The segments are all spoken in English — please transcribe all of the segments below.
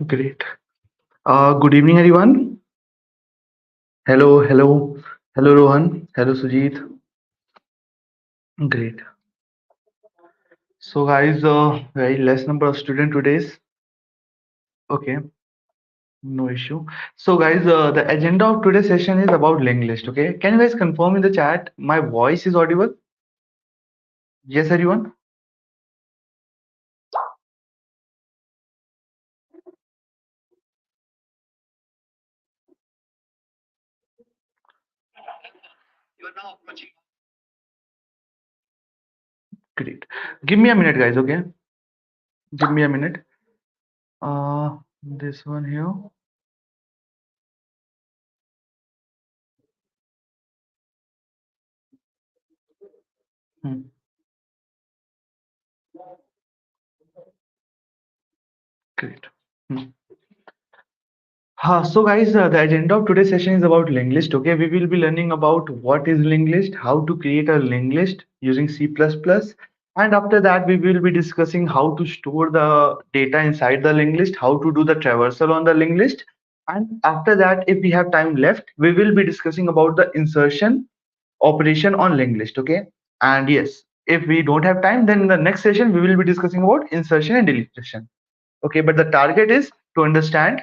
Great. Good evening, everyone. Hello, hello, hello, Rohan. Hello, Sujit. Great. So, guys, very less number of student today's. Okay, no issue. So, guys, the agenda of today's session is about linked list. Okay, can you guys confirm in the chat my voice is audible? Yes, everyone. Great. Give me a minute, guys. Okay, give me a minute. This one here. Hmm. Great. Hmm. So guys, the agenda of today's session is about linked list. Okay, we will be learning about what is linked list, how to create a linked list using C++, and after that we will be discussing how to store the data inside the linked list, how to do the traversal on the linked list, and after that, if we have time left, we will be discussing about the insertion operation on linked list. Okay, and yes, if we don't have time, then in the next session we will be discussing about insertion and deletion. Okay, but the target is to understand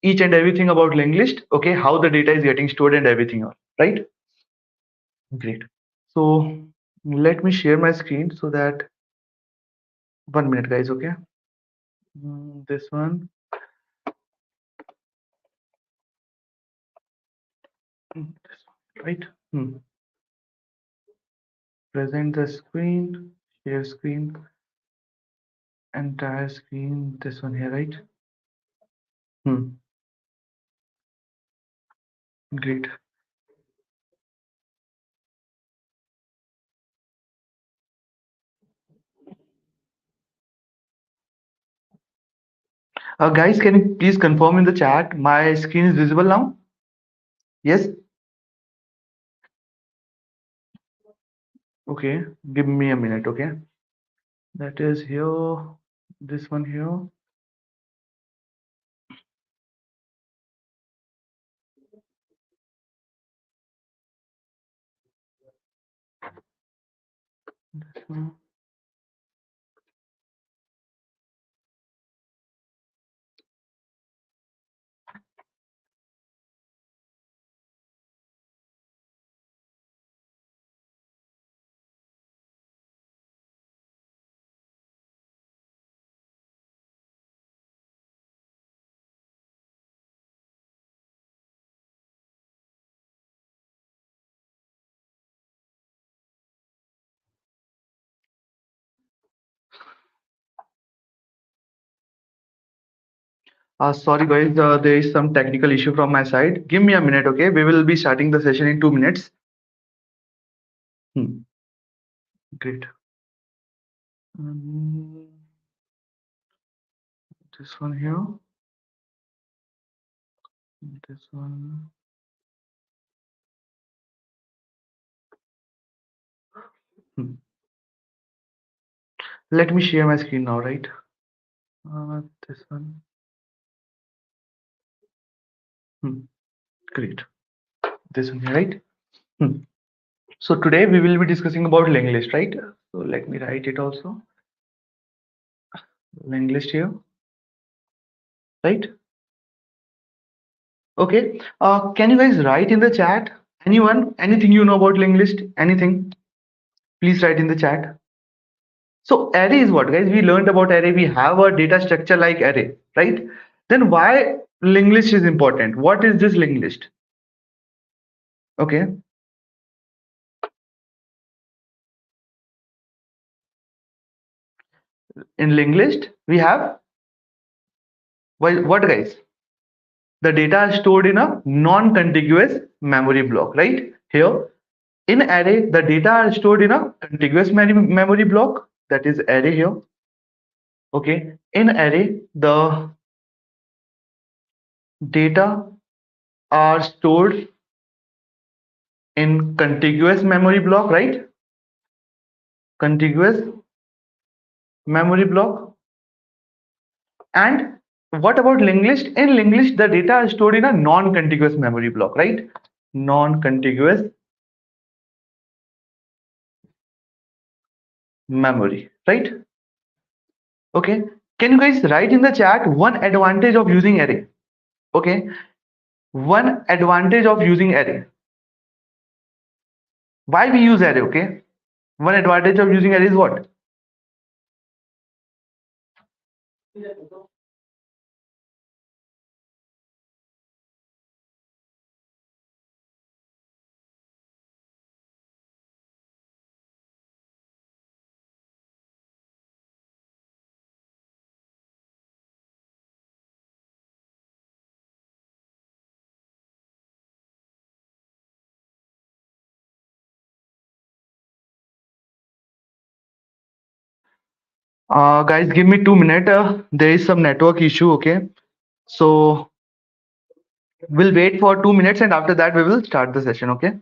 each and everything about linked list, okay, how the data is getting stored and everything else, right? Great. So let me share my screen so that 1 minute, guys, okay? This one, this one, right? Present the screen, share screen, entire screen, this one here, right? Great. Guys, can you please confirm in the chat my screen is visible now? Yes? Okay, give me a minute, okay? That is here, this one here. This one. Sorry guys, there is some technical issue from my side. Give me a minute, okay? We will be starting the session in 2 minutes. Great. Um, this one here. This one. Hmm. Let me share my screen now, right? This one. Great. This one here, right? So today we will be discussing about linked list, right? So let me write it also. Linked list here, right? Okay. Can you guys write in the chat? Anyone? Anything you know about linked list? Anything? Please write in the chat. So array is what, guys? We learned about array. We have a data structure like array, right? Then why linked list is important? What is this linked list? Okay. In linked list, we have what, guys? The data is stored in a non-contiguous memory block, right? Here in array, the data are stored in a contiguous memory block. That is array here. Okay. In array, the data are stored in contiguous memory block, right? Contiguous memory block. And what about linked list? In linked list, the data is stored in a non-contiguous memory block, right? Non-contiguous memory, right? Okay. Can you guys write in the chat one advantage of using array? Okay. One advantage of using array. Why we use array? Okay. One advantage of using array is what? Guys, give me 2 minutes. There is some network issue. Okay. So we'll wait for 2 minutes and after that we will start the session. Okay.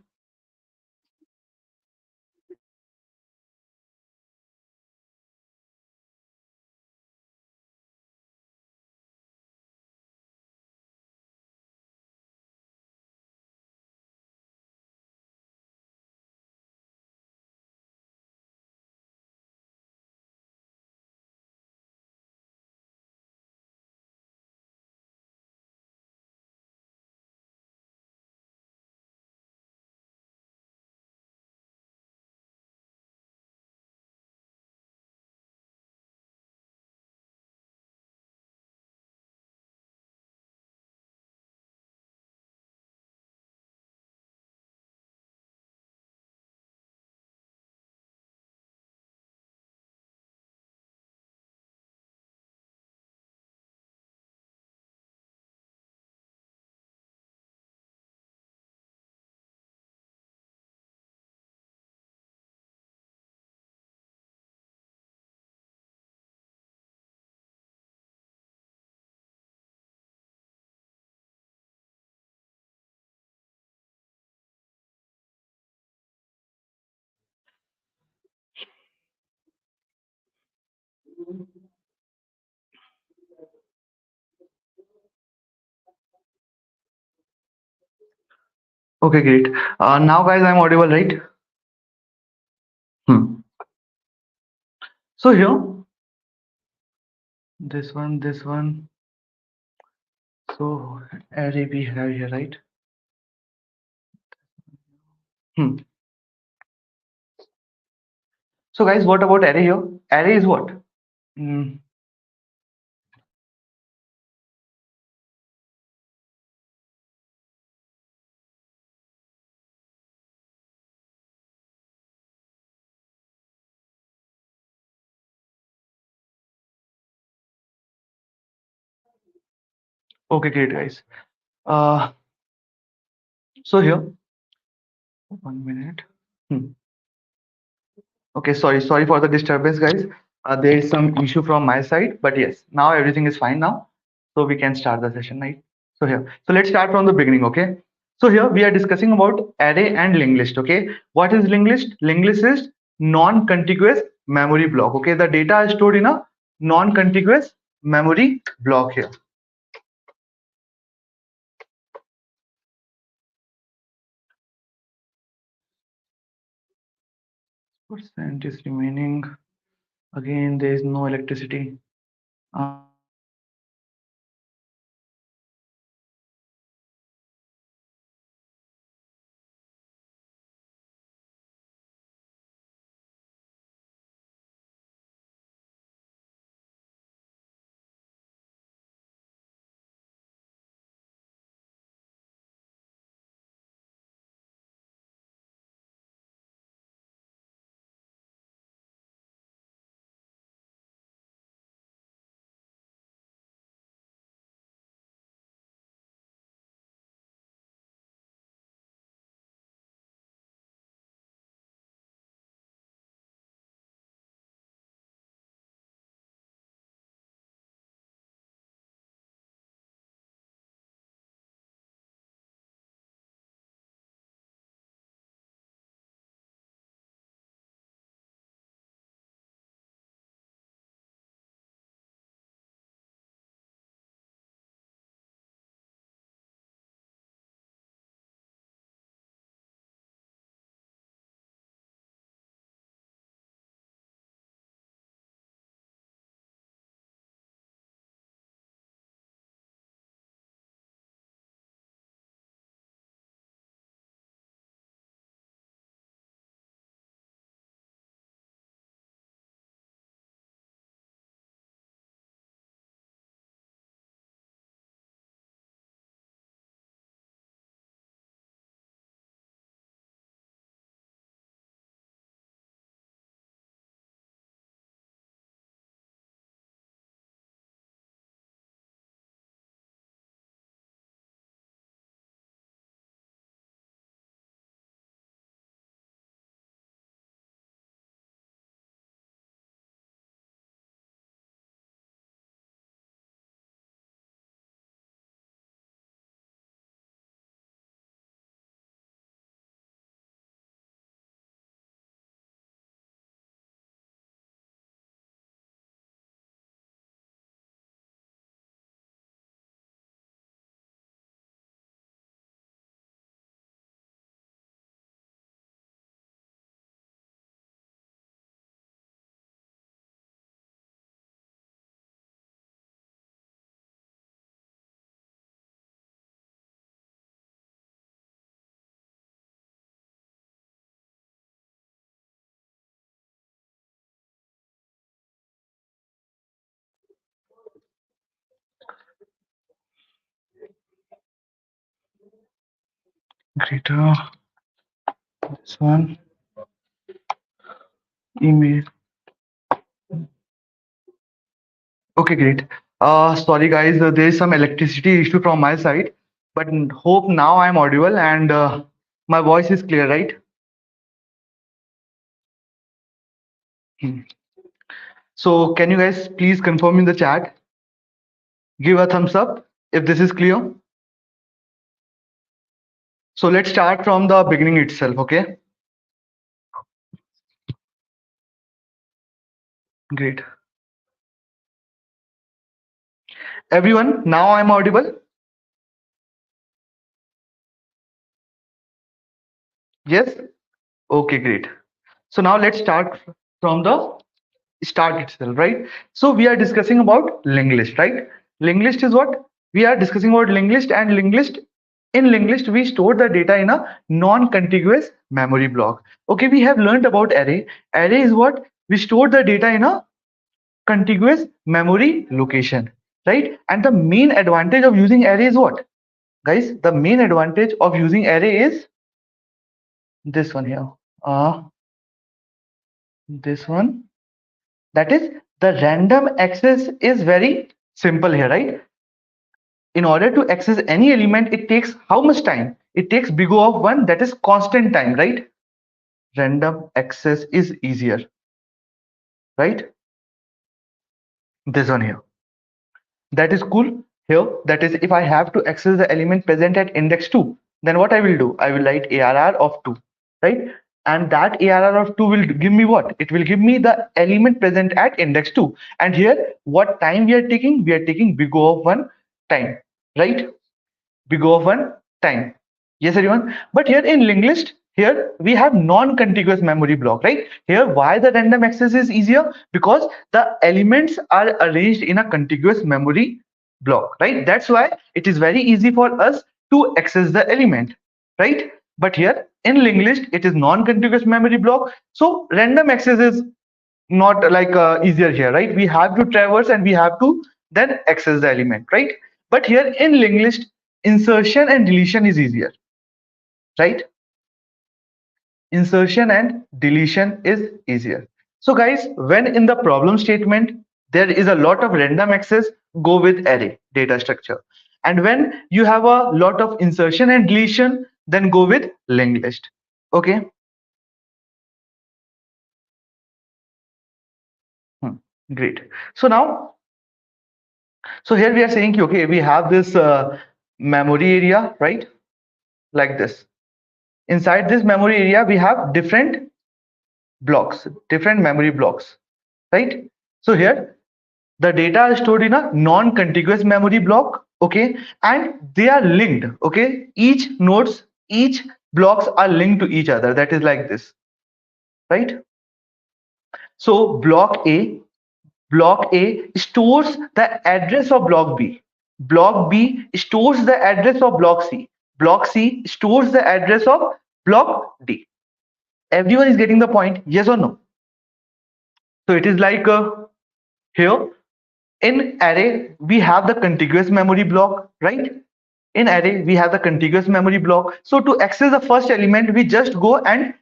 Okay, great. Now guys, I'm audible, right? Hmm. So here, this one. So array we have here, right? Hmm. So guys, what about array here? Array is what? Hmm. Okay, great, guys. Uh, so here, 1 minute. Hmm. Okay, sorry for the disturbance, guys. There is some issue from my side, but yes, now everything is fine now. So we can start the session, right? So let's start from the beginning, okay? So here we are discussing about array and linked list, okay? What is linked list? Linked list is non-contiguous memory block, okay? The data is stored in a non-contiguous memory block here. Percent is remaining. Again, there is no electricity. Uh, greater this one email. Okay, great. Sorry guys, there is some electricity issue from my side, but hope now I'm audible and my voice is clear, right? Hmm. So can you guys please confirm in the chat? Give a thumbs up if this is clear. So let's start from the beginning itself, okay? Great. Everyone, now I'm audible? Yes? Okay, great. So now let's start from the start itself, right? So we are discussing about linked list, right? Linked list is what? We are discussing about linked list, and linked list, in linked list we store the data in a non-contiguous memory block. Okay, we have learned about array. Array is what? We store the data in a contiguous memory location, right? And the main advantage of using array is what? Guys, the main advantage of using array is this one here. Uh, this one. That is, the random access is very simple here, right? In order to access any element, it takes how much time? It takes big O of 1, that is constant time, right? Random access is easier, right? This one here. That is cool here. That is, if I have to access the element present at index 2, then what I will do? I will write ARR of 2, right? And that ARR of 2 will give me what? It will give me the element present at index 2. And here, what time we are taking? We are taking big O of 1 time, right? Big O of 1 time. Yes, everyone. But here in linked list, here we have non-contiguous memory block, right? Here, why the random access is easier? Because the elements are arranged in a contiguous memory block, right? That's why it is very easy for us to access the element, right? But here in linked list, it is non-contiguous memory block. So random access is not like easier here, right? We have to traverse and we have to then access the element, right? But here in linked list, insertion and deletion is easier, right? Insertion and deletion is easier. So guys, when in the problem statement there is a lot of random access, go with array data structure. And when you have a lot of insertion and deletion, then go with linked list. Okay. Hmm. Great. So now, so here we are saying, okay, we have this memory area, right? Like this. Inside this memory area, we have different blocks, different memory blocks, right? So here, the data is stored in a non-contiguous memory block, okay, and they are linked, okay. Each blocks are linked to each other. That is like this, right? So Block A stores the address of block B. Block B stores the address of block C. Block C stores the address of block D. Everyone is getting the point, yes or no? So it is like here in array we have the contiguous memory block, right? In array we have the contiguous memory block. So to access the first element, we just go and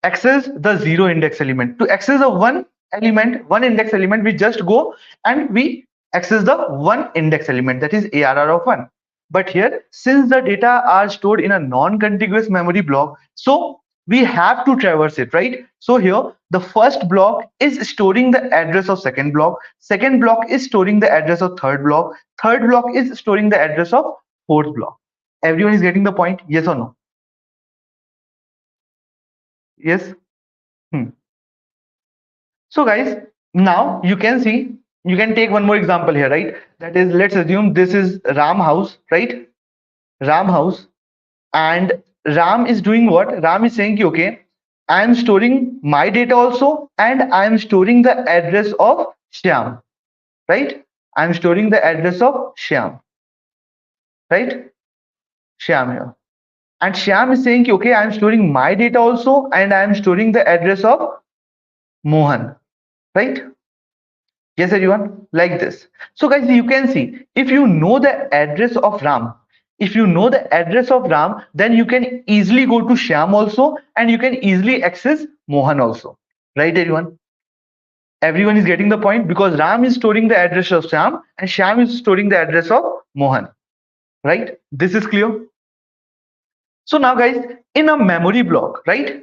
access the zero index element. To access the one index element, we just go and we access the one index element, that is ARR of 1. But here, since the data are stored in a non-contiguous memory block, so we have to traverse it, right? So here the first block is storing the address of second block is storing the address of third block is storing the address of fourth block. Everyone is getting the point, yes or no? Yes. Hmm. So guys, now you can see, you can take one more example here, right? That is, let's assume this is Ram house, right? Ram house, and Ram is doing what? Ram is saying, okay, I am storing my data also, and I am storing the address of Shyam, right? I am storing the address of Shyam, right? Shyam here. And Shyam is saying, okay, I am storing my data also, and I am storing the address of Mohan, right? Yes, everyone, like this. So guys, you can see, if you know the address of Ram, if you know the address of Ram, then you can easily go to Shyam also, and you can easily access Mohan also. Right, everyone? Everyone is getting the point, because Ram is storing the address of Shyam and Shyam is storing the address of Mohan. Right? This is clear. So now guys, in a memory block, right?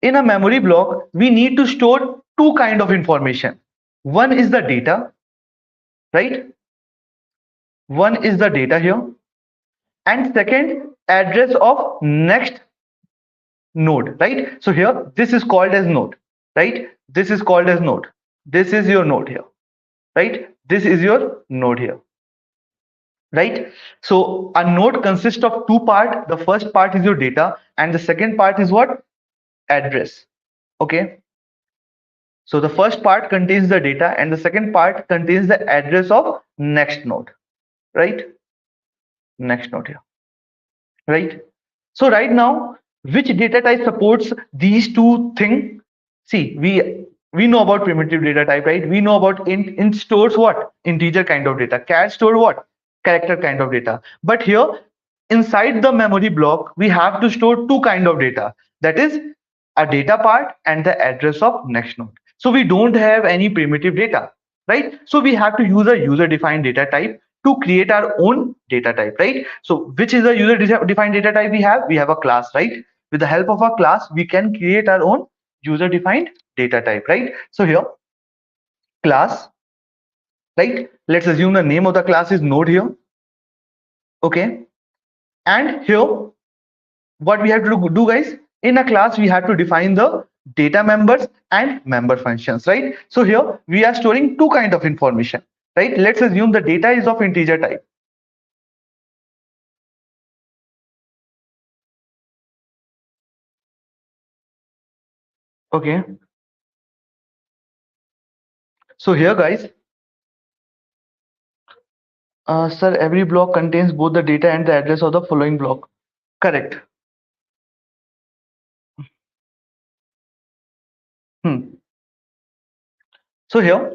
In a memory block, we need to store two kind of information. One is the data, right? One is the data here, and second, address of next node, right? So here, this is called as node, right? This is called as node. This is your node here, right? This is your node here, right? So a node consists of two parts. The first part is your data, and the second part is what? Address. Okay. So the first part contains the data, and the second part contains the address of next node, right? Next node here, right? So right now, which data type supports these two things? See, we know about primitive data type, right? We know about int stores what? Integer kind of data. Char store what? Character kind of data. But here, inside the memory block, we have to store two kind of data. That is a data part and the address of next node. So we don't have any primitive data, right? So we have to use a user-defined data type to create our own data type, right? So which is the user-defined data type we have? We have a class, right? With the help of a class, we can create our own user-defined data type, right? So here, class, right? Let's assume the name of the class is node here, okay? And here, what we have to do, guys, in a class, we have to define the data members and member functions, right? So here, we are storing two kind of information, right? Let's assume the data is of integer type. Okay. So here, guys, sir, every block contains both the data and the address of the following block. Correct. Hmm. So here,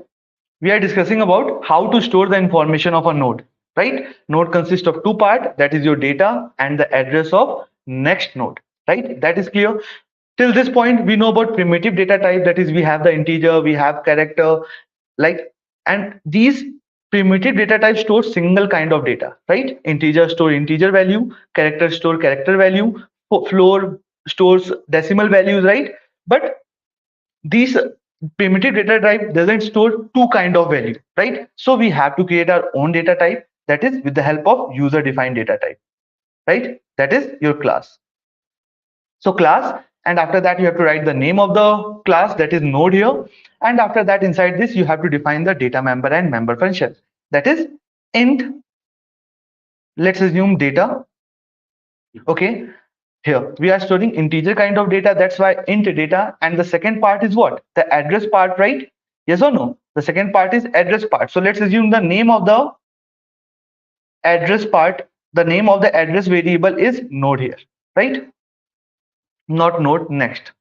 we are discussing about how to store the information of a node, right? Node consists of two parts, that is your data and the address of next node, right? That is clear. Till this point, we know about primitive data type, that is we have the integer, we have character, like, and these primitive data types store single kind of data, right? Integer store integer value, character store character value, floor stores decimal values, right? But these primitive data type doesn't store two kind of value, right? So we have to create our own data type, that is with the help of user defined data type, right? That is your class. So class, and after that you have to write the name of the class, that is node here, and after that inside this you have to define the data member and member function, that is int, let's assume data. Okay, here we are storing integer kind of data, that's why int data, and the second part is what? The address part, right? Yes or no? The second part is address part. So let's assume the name of the address part, the name of the address variable is node here, right? Not node, next.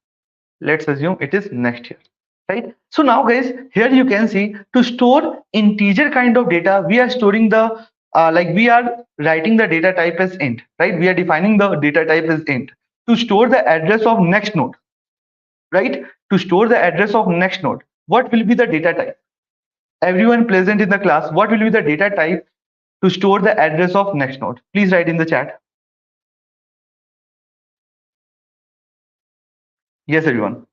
Let's assume it is next here, right? So now guys, here you can see, to store integer kind of data, we are storing the like we are writing the data type as int, right? We are defining the data type as int. To store the address of next node, right? To store the address of next node, what will be the data type? Everyone present in the class, what will be the data type to store the address of next node? Please write in the chat. Yes, everyone.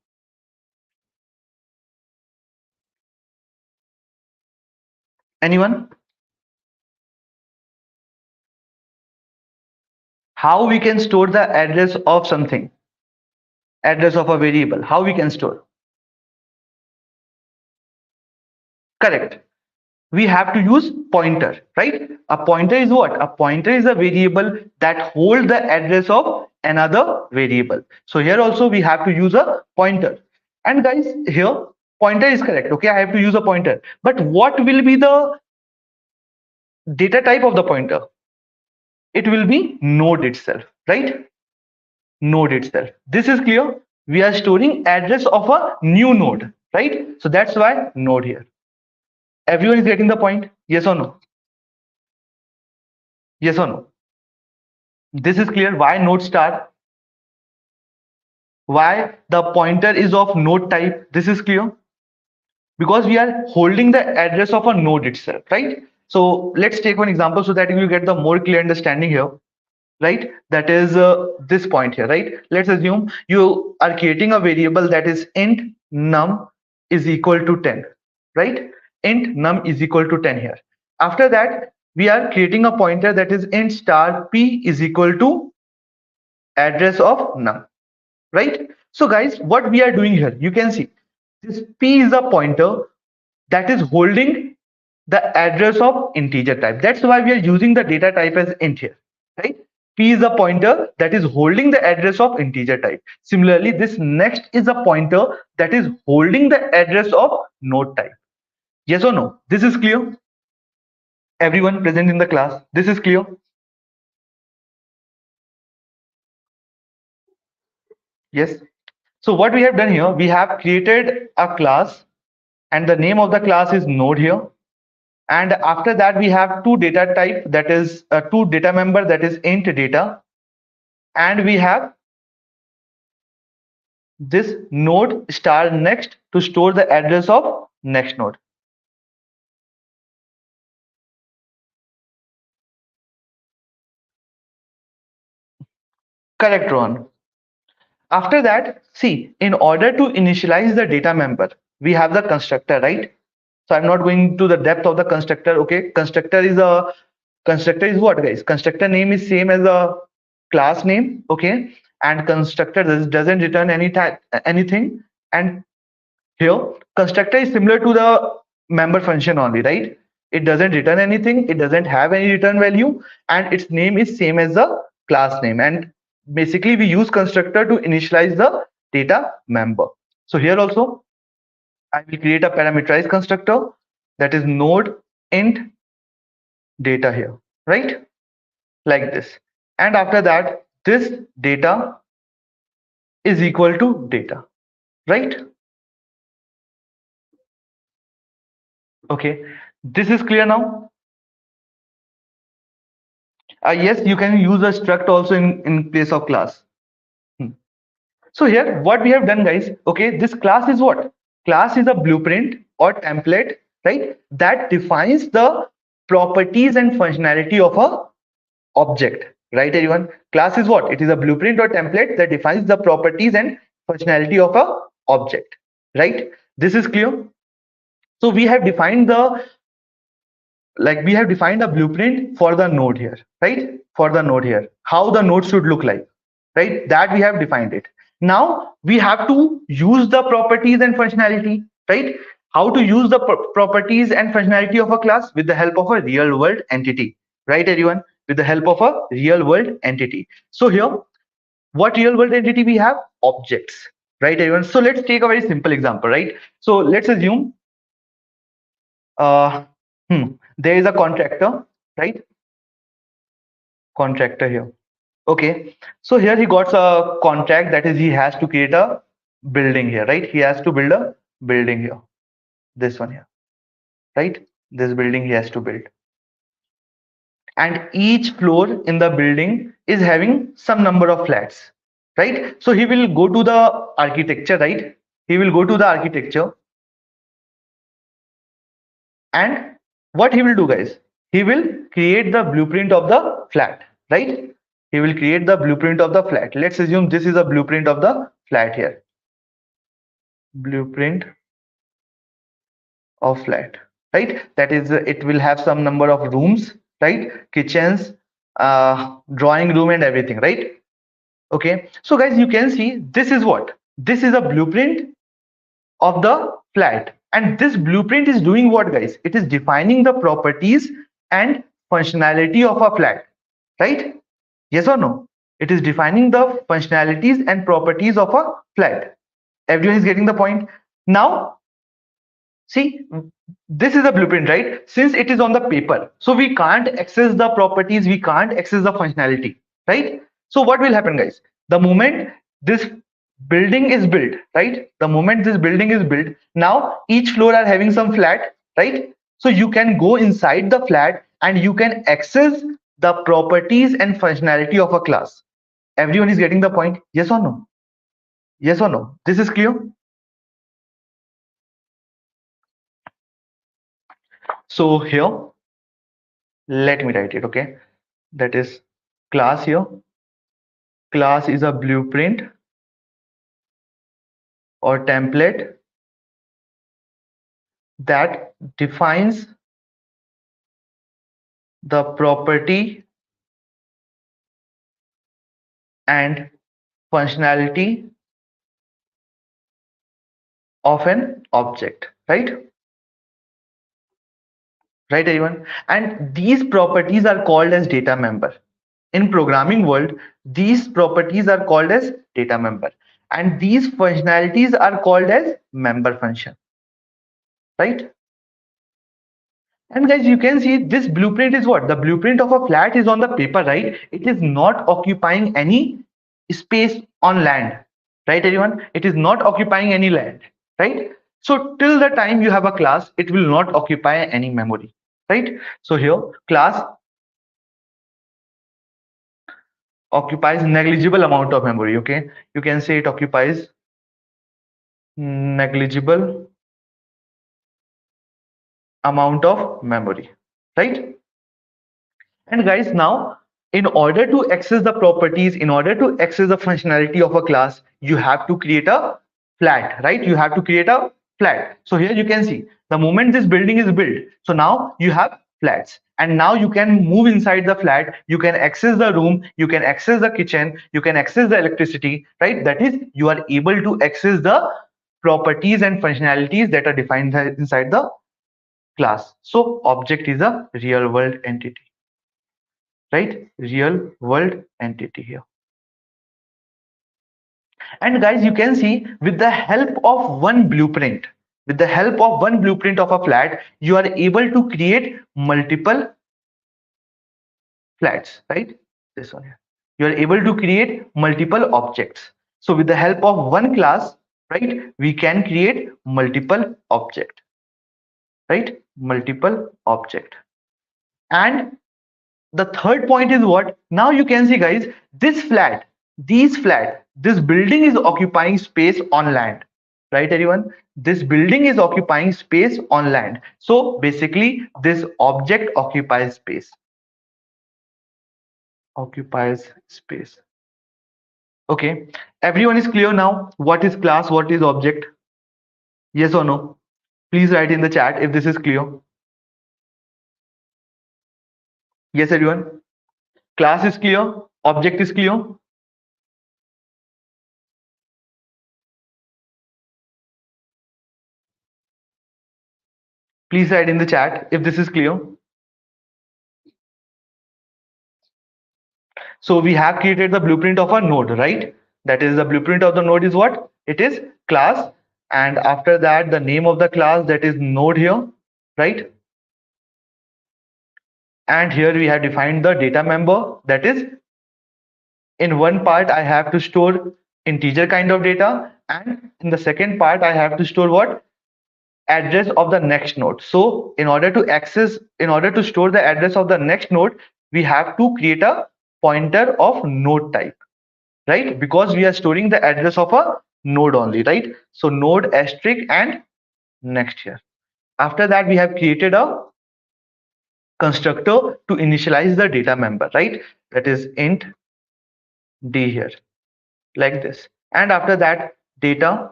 Anyone? How we can store the address of something? Address of a variable, how we can store? Correct. We have to use pointer, right? A pointer is what? A pointer is a variable that holds the address of another variable. So here also we have to use a pointer. And guys, here pointer is correct. Okay, I have to use a pointer. But what will be the data type of the pointer? It will be node itself, right? Node itself. This is clear. We are storing address of a new node, right? So that's why node here. Everyone is getting the point? Yes or no? Yes or no? This is clear. Why node star? Why the pointer is of node type? This is clear. Because we are holding the address of a node itself, right? So let's take one example so that you will get the more clear understanding here, right? That is this point here, right? Let's assume you are creating a variable that is int num is equal to 10, right? Int num is equal to 10 here. After that, we are creating a pointer that is int star p is equal to address of num, right? So guys, what we are doing here, you can see this p is a pointer that is holding the address of integer type. That's why we are using the data type as int here, right? P is a pointer that is holding the address of integer type. Similarly, this next is a pointer that is holding the address of node type. Yes or no? This is clear? Everyone present in the class, this is clear? Yes. So what we have done here, we have created a class and the name of the class is node here. And after that, we have two data type, that is two data member, that is int data. And we have this node star next to store the address of next node. Correct, Ron. After that, see, in order to initialize the data member, we have the constructor, right? So I'm not going to the depth of the constructor. Okay, constructor is what, guys? Constructor name is same as a class name. Okay, and constructor doesn't return anything. And here, constructor is similar to the member function only, right? It doesn't return anything. It doesn't have any return value, and its name is same as the class name. And basically, we use constructor to initialize the data member. So here also, I will create a parameterized constructor that is node int data here, right? Like this. And after that, this data is equal to data, right? Okay, this is clear now. Yes, you can use a struct also in place of class. Hmm. So here, what we have done, guys, okay, this class is what? Class is a blueprint or template, right? That defines the properties and functionality of a object, right, everyone? Class is what? It is a blueprint or template that defines the properties and functionality of a object, right? This is clear. So we have defined the we have defined a blueprint for the node here, right? For the node here, how the node should look like, right? That we have defined it. Now we have to use the properties and functionality, right? How to use the properties and functionality of a class with the help of a real world entity, right, everyone? With the help of a real world entity. So here, what real world entity we have? Objects, right, everyone? So let's take a very simple example, right? So let's assume uh, there is a contractor, right? Contractor here. Okay, so here he got a contract, that is he has to create a building here, right? He has to build a building here, this one here, right? This building he has to build, and each floor in the building is having some number of flats, right? So he will go to the architecture, right? He will go to the architecture, and what he will do, guys? He will create the blueprint of the flat, right? He will create the blueprint of the flat. Let's assume this is a blueprint of the flat here. Blueprint of flat, right? That is, it will have some number of rooms, right? Kitchens, drawing room and everything, right? Okay, so guys, you can see this is what? This is a blueprint of the flat, and this blueprint is doing what, guys? It is defining the properties and functionality of a flat, right? Yes or no? It is defining the functionalities and properties of a flat. Everyone is getting the point. Now see, this is a blueprint, right? Since it is on the paper, so we can't access the properties, we can't access the functionality, right? So what will happen, guys? The moment this building is built, right? The moment this building is built, now each floor are having some flat, right? So you can go inside the flat and you can access the properties and functionality of a class. Everyone is getting the point? Yes or no? Yes or no? This is clear? So here, let me write it, okay? That is class here. Class is a blueprint or template that defines the property and functionality of an object, right? Right, everyone? And these properties are called as data member. In programming world, these properties are called as data member, and these functionalities are called as member function, right? And guys, you can see this blueprint is what? The blueprint of a flat is on the paper, right? It is not occupying any space on land, right, everyone? It is not occupying any land, right? So till the time you have a class, it will not occupy any memory, right? So here, class occupies negligible amount of memory, okay? You can say it occupies negligible amount of memory, right? And guys, now in order to access the properties, in order to access the functionality of a class, you have to create a flat, right? You have to create a flat. So here you can see the moment this building is built, so now you have flats, and now you can move inside the flat, you can access the room, you can access the kitchen, you can access the electricity, right? That is, you are able to access the properties and functionalities that are defined inside the class. So object is a real world entity, right? Real world entity here. And guys, you can see with the help of one blueprint, with the help of one blueprint of a flat, you are able to create multiple flats, right? This one here. You are able to create multiple objects. So with the help of one class, right, we can create multiple object, right? Multiple object. And the third point is what? Now you can see, guys, this building is occupying space on land, right, everyone? This building is occupying space on land. So basically, this object occupies space. Occupies space. Okay, everyone is clear now? What is class? What is object? Yes or no? Please write in the chat if this is clear. Yes, everyone. Class is clear. Object is clear. Please write in the chat if this is clear. So we have created the blueprint of a node, right? That is, the blueprint of the node is what? It is class. And after that, the name of the class, that is node here, right? And here we have defined the data member. That is, in one part, I have to store integer kind of data. And in the second part, I have to store what? Address of the next node. So in order to store the address of the next node, we have to create a pointer of node type, right? Because we are storing the address of a node only, right? So node asterisk and next here. After that, we have created a constructor to initialize the data member, right? That is int d here, like this. And after that, data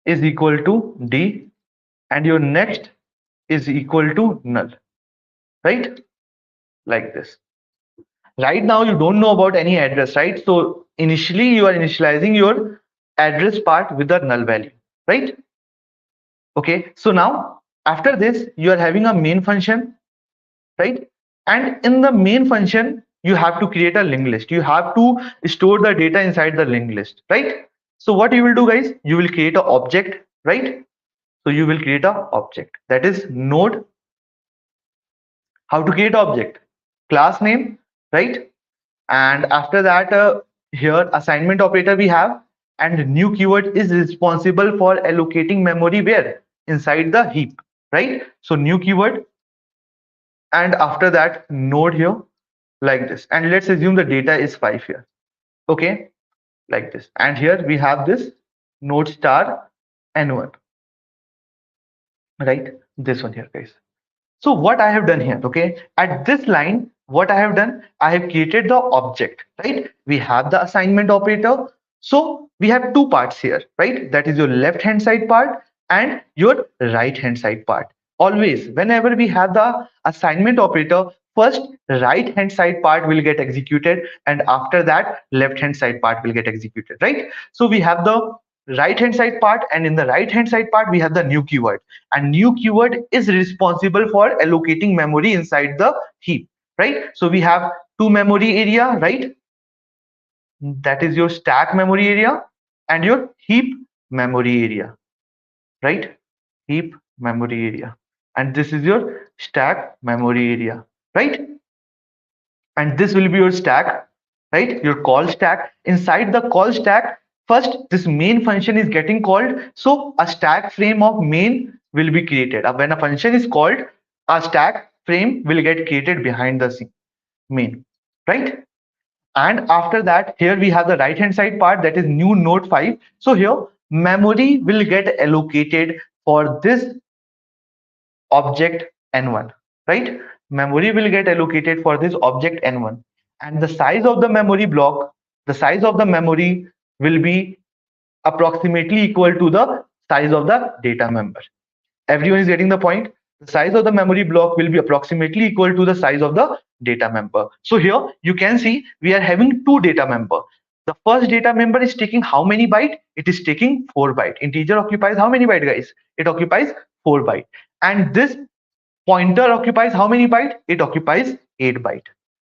is equal to d, and your next is equal to null, right? Like this. Right now, you don't know about any address, right? So initially, you are initializing your address part with the null value, right? Okay, so now after this, you are having a main function, right? And in the main function, you have to create a linked list. You have to store the data inside the linked list, right? So what you will do, guys, you will create an object, right? So you will create an object, that is node. How to create object? Class name, right? And after that, here assignment operator we have, and new keyword is responsible for allocating memory where? Inside the heap, right? So new keyword and after that node here, like this. And let's assume the data is 5 here. Okay, like this. And here we have this node star n1, right? This one here, guys. So what I have done here, okay, at this line, what I have done, I have created the object, right? We have the assignment operator. So we have two parts here, right? That is your left hand side part and your right hand side part. Always, whenever we have the assignment operator, first right hand side part will get executed, and after that left hand side part will get executed, right? So we have the right hand side part, and in the right hand side part we have the new keyword, and new keyword is responsible for allocating memory inside the heap, right? So we have two memory area, right? That is your stack memory area and your heap memory area, right? Heap memory area, and this is your stack memory area, right? And this will be your stack, right? Your call stack. Inside the call stack, first this main function is getting called, so a stack frame of main will be created. When a function is called, a stack frame will get created behind the scene main, right? And after that, here we have the right hand side part, that is new node 5. So here memory will get allocated for this object n1, right? Memory will get allocated for this object n1, and the size of the memory block, the size of the memory will be approximately equal to the size of the data member. Everyone is getting the point? The size of the memory block will be approximately equal to the size of the data member. So here you can see we are having two data member. The first data member is taking how many byte? It is taking 4 byte. Integer occupies how many byte, guys? It occupies 4 byte. And this pointer occupies how many byte? It occupies 8 byte.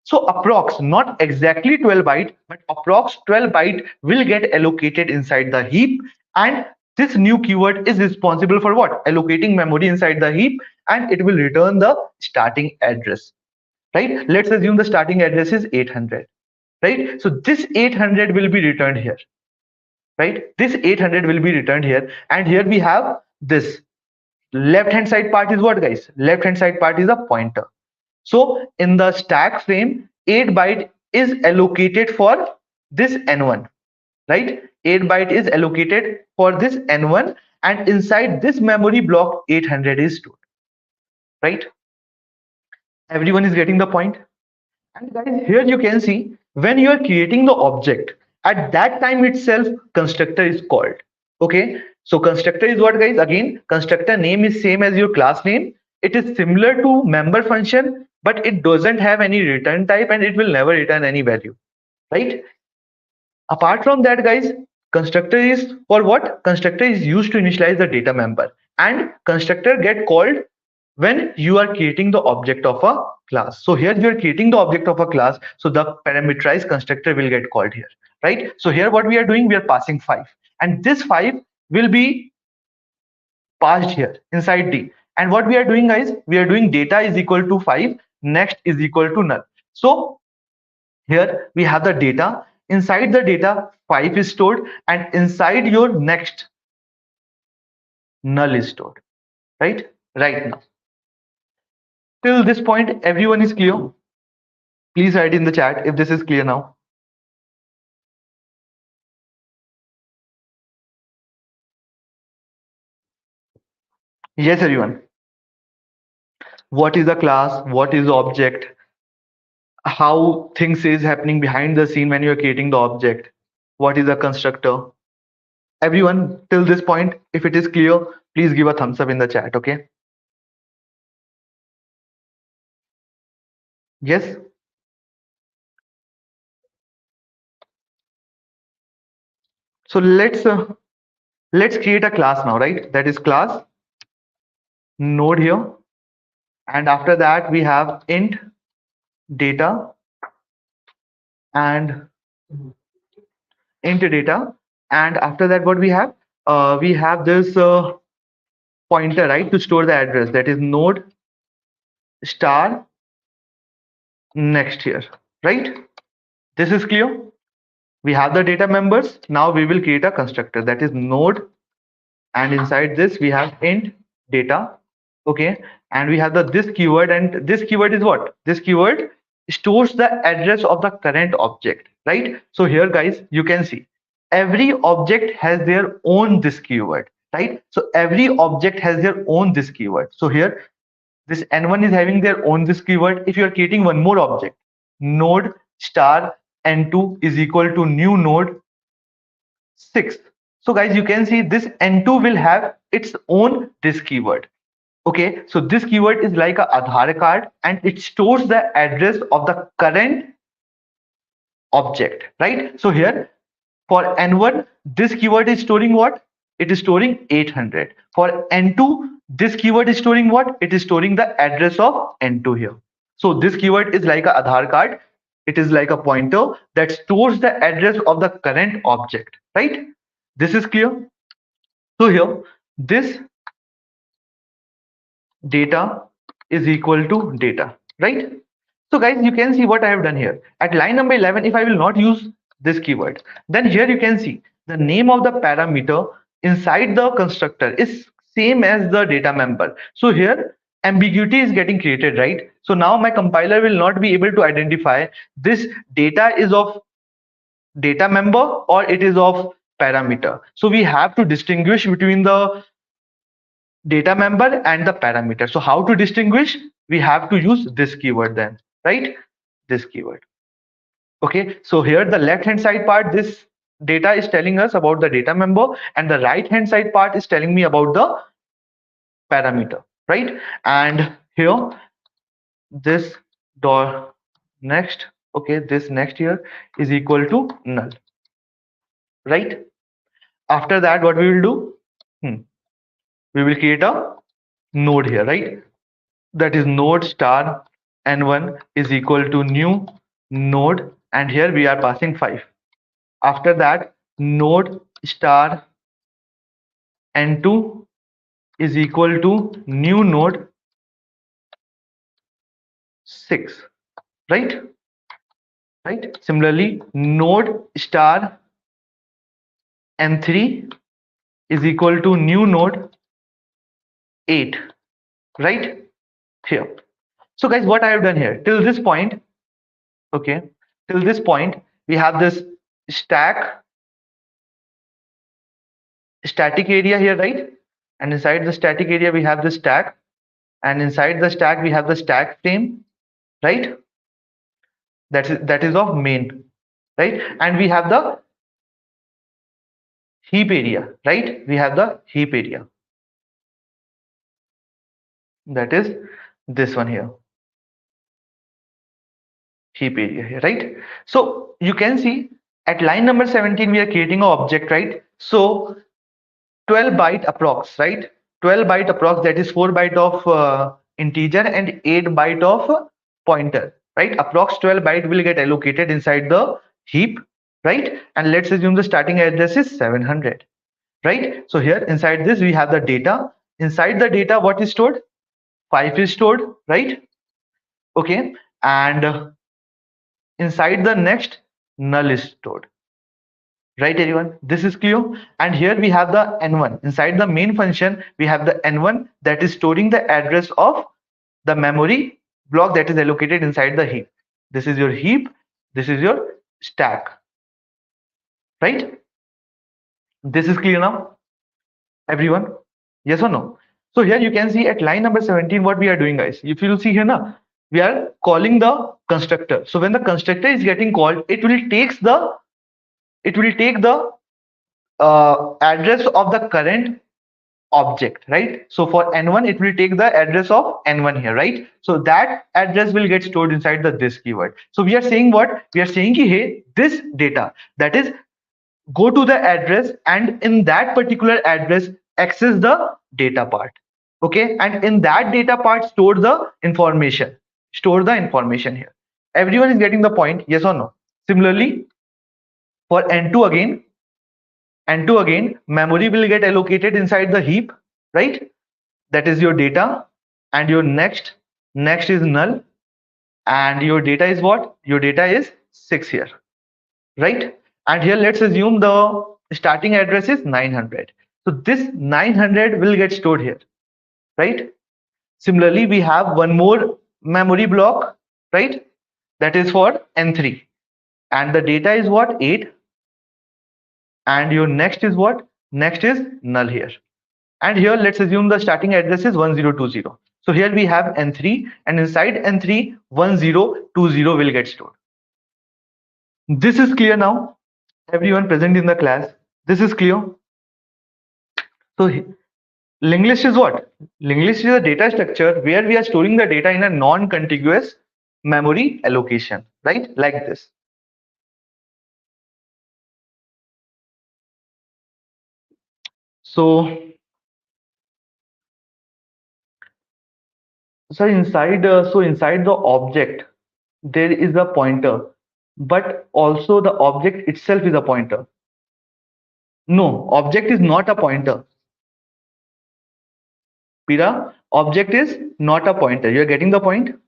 So approx, not exactly 12 byte, but approx 12 byte will get allocated inside the heap, and this new keyword is responsible for what? Allocating memory inside the heap, and it will return the starting address, right? Let's assume the starting address is 800, right? So this 800 will be returned here, right? This 800 will be returned here, and here we have this left hand side part is what, guys? Left hand side part is a pointer. So in the stack frame, 8 byte is allocated for this n1, right? 8 byte is allocated for this n1, and inside this memory block 800 is stored, right? Everyone is getting the point? And guys, here you can see when you are creating the object, at that time itself constructor is called. Okay, so constructor is what, guys? Again, constructor name is same as your class name. It is similar to member function, but it doesn't have any return type, and it will never return any value, right? Apart from that, guys, constructor is for what? Constructor is used to initialize the data member, and constructor get called when you are creating the object of a class. So here you are creating the object of a class, so the parameterized constructor will get called here, right? So here what we are doing, we are passing 5, and this 5 will be passed here inside D. And what we are doing, guys, we are doing data is equal to 5, next is equal to null. So here we have the data. Inside the data, 5 is stored, and inside your next, null is stored, right? Right now. Till this point, everyone is clear? Please write in the chat if this is clear now. Yes, everyone. What is the class? What is the object? How things is happening behind the scene when you're creating the object? What is a constructor? Everyone, till this point, if it is clear, please give a thumbs up in the chat, okay? Yes? So let's create a class now, right? That is class node here, and after that we have int data and int data, and after that what we have this pointer, right, to store the address, that is node star next here, right? This is clear. We have the data members. Now we will create a constructor, that is node, and inside this we have int data, Okay, and we have the this keyword, and this keyword is what? This keyword stores the address of the current object, right? So here guys, you can see every object has their own this keyword, right? So every object has their own this keyword. So here this n1 is having their own this keyword. If you are creating one more object, node star n2 is equal to new node 6. So guys, you can see this n2 will have its own this keyword. Okay, so this keyword is like a Aadhaar card, and it stores the address of the current object, right? So here for n1, this keyword is storing what? It is storing 800. For n2, this keyword is storing what? It is storing the address of n2 here. So this keyword is like a Aadhaar card. It is like a pointer that stores the address of the current object, right? This is clear. So here, this data is equal to data, right? So guys, you can see what I have done here. At line number 11, if I will not use this keyword, then here you can see the name of the parameter inside the constructor is same as the data member. So here ambiguity is getting created, right? So now my compiler will not be able to identify this data is of data member or it is of parameter. So we have to distinguish between the data member and the parameter. So how to distinguish? We have to use this keyword then, right? This keyword. Okay, so here the left hand side part, this data is telling us about the data member, and the right hand side part is telling me about the parameter, right? And here this dot next, okay, this next here is equal to null, right? After that, what we will do? We will create a node here, right? That is node star n1 is equal to new node, and here we are passing 5. After that, node star n2 is equal to new node 6, right? Right. Similarly, node star n3 is equal to new node 8, right? Here. So guys, what I have done here till this point, okay, till this point we have this static area here, right? And inside the static area we have the stack, and inside the stack we have the stack frame, right? That is of main, right? And we have the heap area, right? We have the heap area, that is this one here, heap area here, right? So you can see at line number 17 we are creating an object, right? So 12 byte approx, right? 12 byte approx, that is 4 byte of integer and 8 byte of pointer, right? Approx 12 byte will get allocated inside the heap, right? And let's assume the starting address is 700, right? So here inside this we have the data. Inside the data, what is stored? 5 is stored, right? Okay, and inside the next, null is stored, right? Everyone, this is clear. And here we have the n1. Inside the main function we have the n1 that is storing the address of the memory block that is allocated inside the heap. This is your heap, this is your stack, right? This is clear now, everyone? Yes or no? So here you can see at line number 17 what we are doing, guys. If you will see here now, we are calling the constructor. So when the constructor is getting called, it will take the address of the current object, right? So for n1 it will take the address of n1 here, right? So that address will get stored inside the this keyword. So we are saying what? We are saying ki, hey, this data, that is, go to the address and in that particular address access the data part, okay? And in that data part store the information, here. Everyone is getting the point, yes or no? Similarly, for n2 again, memory will get allocated inside the heap, right? That is your data, and your next is null, and your data is what? Your data is 6 here, right? And here let's assume the starting address is 900. So this 900 will get stored here, right? Similarly, we have one more memory block, right? That is for N3. And the data is what? 8. And your next is what? Next is null here. And here, let's assume the starting address is 1020. So here we have N3, and inside N3, 1020 will get stored. This is clear now? Everyone present in the class, this is clear? So linked list is what? Linked list is a data structure where we are storing the data in a non-contiguous memory allocation, right? Like this. So, inside the object, there is a pointer, but also the object itself is a pointer. No, object is not a pointer. Pira, object is not a pointer. You're getting the point?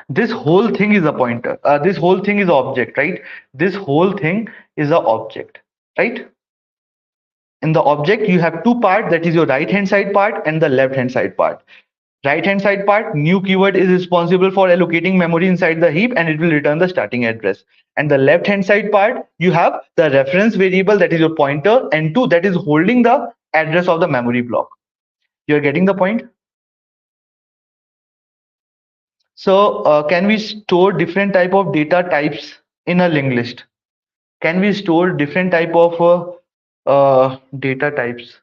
This whole thing is a pointer. This whole thing is object, right? This whole thing is a object, right? In the object, you have two parts, that is your right hand side part and the left hand side part. Right hand side part, new keyword is responsible for allocating memory inside the heap and it will return the starting address. And the left hand side part, you have the reference variable, that is your pointer, and two, that is holding the address of the memory block. You're getting the point? So can we store different type of data types in a linked list? Can we store different type of data types?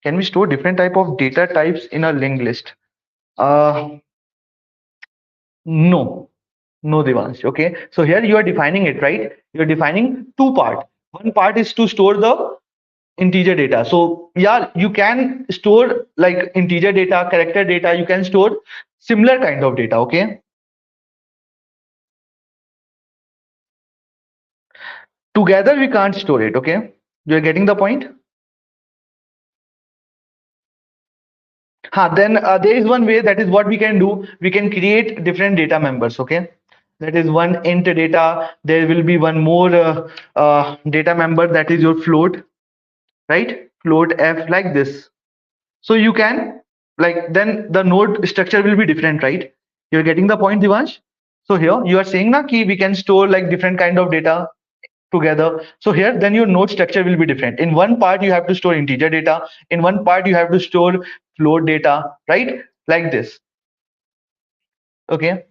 Can we store different type of data types in a linked list? No, no, Devansh. Okay, so here you are defining it, right? You're defining two part. One part is to store the integer data. So yeah, you can store like integer data, character data. You can store similar kind of data. Okay. Together we can't store it. Okay. You're getting the point? Then there is one way, that is what we can do. We can create different data members. Okay. That is one int data. There will be one more data member, that is your float, right? Float f like this. So you can like, then the node structure will be different, right? You're getting the point, Divansh? So here you are saying na ki we can store like different kind of data together. So here then your node structure will be different. In one part you have to store integer data. In one part you have to store float data, right? Like this. Okay.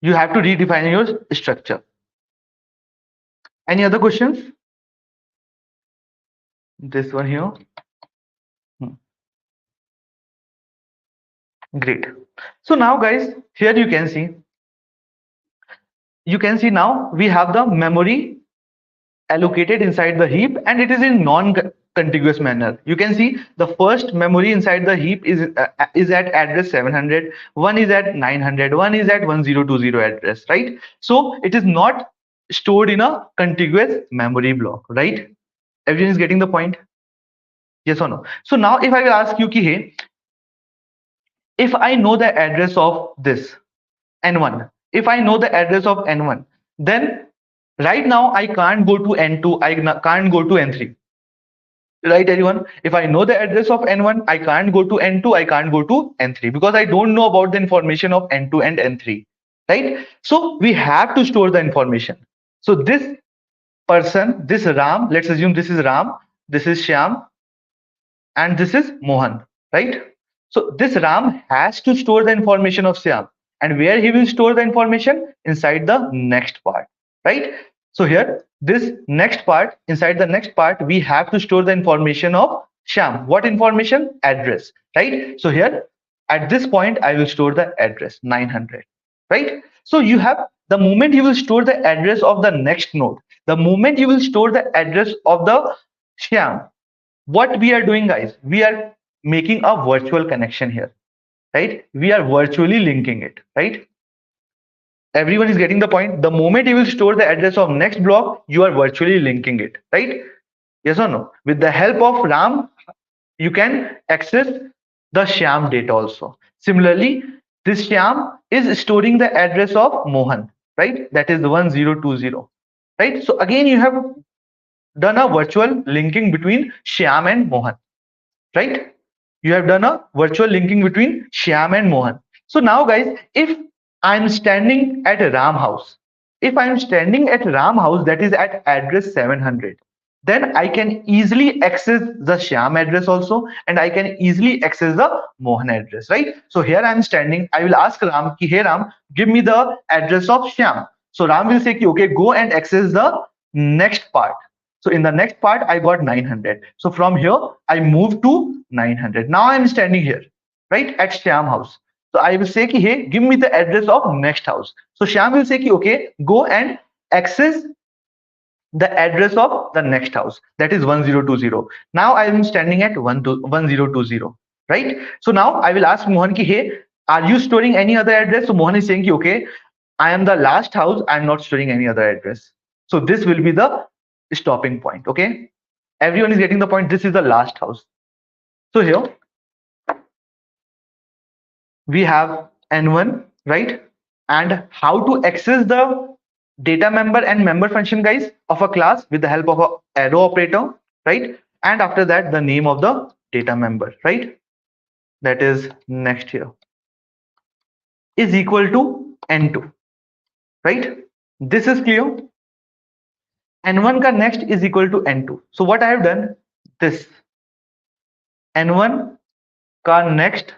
You have to redefine your structure. Any other questions? This one here. Great. So now guys, here you can see now we have the memory allocated inside the heap and it is in non-contiguous manner. You can see the first memory inside the heap is at address 700, one is at 900, one is at 1020 address, right? So it is not stored in a contiguous memory block, right? Everyone is getting the point? Yes or no? So now if I will ask you ki, hey, if I know the address of this N1, if I know the address of N1, then right now I can't go to N2, I can't go to N3. Right, everyone? If I know the address of N1, I can't go to N2, I can't go to N3 because I don't know about the information of N2 and N3. Right? So we have to store the information. So this person, this Ram, let's assume this is Ram, this is Shyam, and this is Mohan, right? So this Ram has to store the information of Shyam, and where he will store the information? Inside the next part, right? So here, this next part, inside the next part, we have to store the information of Shyam. What information? Address, right? So here, at this point, I will store the address 900, right? So you have, the moment you will store the address of the next node, the moment you will store the address of the Shyam, what we are doing, guys, we are making a virtual connection here, right? We are virtually linking it, right? Everyone is getting the point. The moment you will store the address of next block, you are virtually linking it, right? Yes or no? With the help of Ram, you can access the Shyam data also. Similarly, this Shyam is storing the address of Mohan, right? That is 1020, right? So again, you have done a virtual linking between Shyam and Mohan. right? You have done a virtual linking between Shyam and Mohan. So now guys, if I'm standing at Ram house, if I'm standing at Ram house that is at address 700, then I can easily access the Shyam address also, and I can easily access the Mohan address, right? So here I'm standing, I will ask Ram ki, hey Ram, give me the address of Shyam. So Ram will say ki, okay, go and access the next part. So in the next part, I got 900. So from here, I move to 900. Now I'm standing here, right, at Shyam house. So I will say, ki, hey, give me the address of next house. So Shyam will say, ki, okay, go and access the address of the next house, that is 1020. Now I am standing at 1020, right? So now I will ask Mohan ki, hey, are you storing any other address? So Mohan is saying ki, okay, I am the last house, I am not storing any other address. So this will be the stopping point. Okay, everyone is getting the point. This is the last house. So here we have n1, right? And how to access the data member and member function, guys, of a class with the help of a arrow operator, right? And after that, the name of the data member, right? That is next here is equal to n2, right? This is clear. N1 ka next is equal to n2. So what I have done, this n1 ka next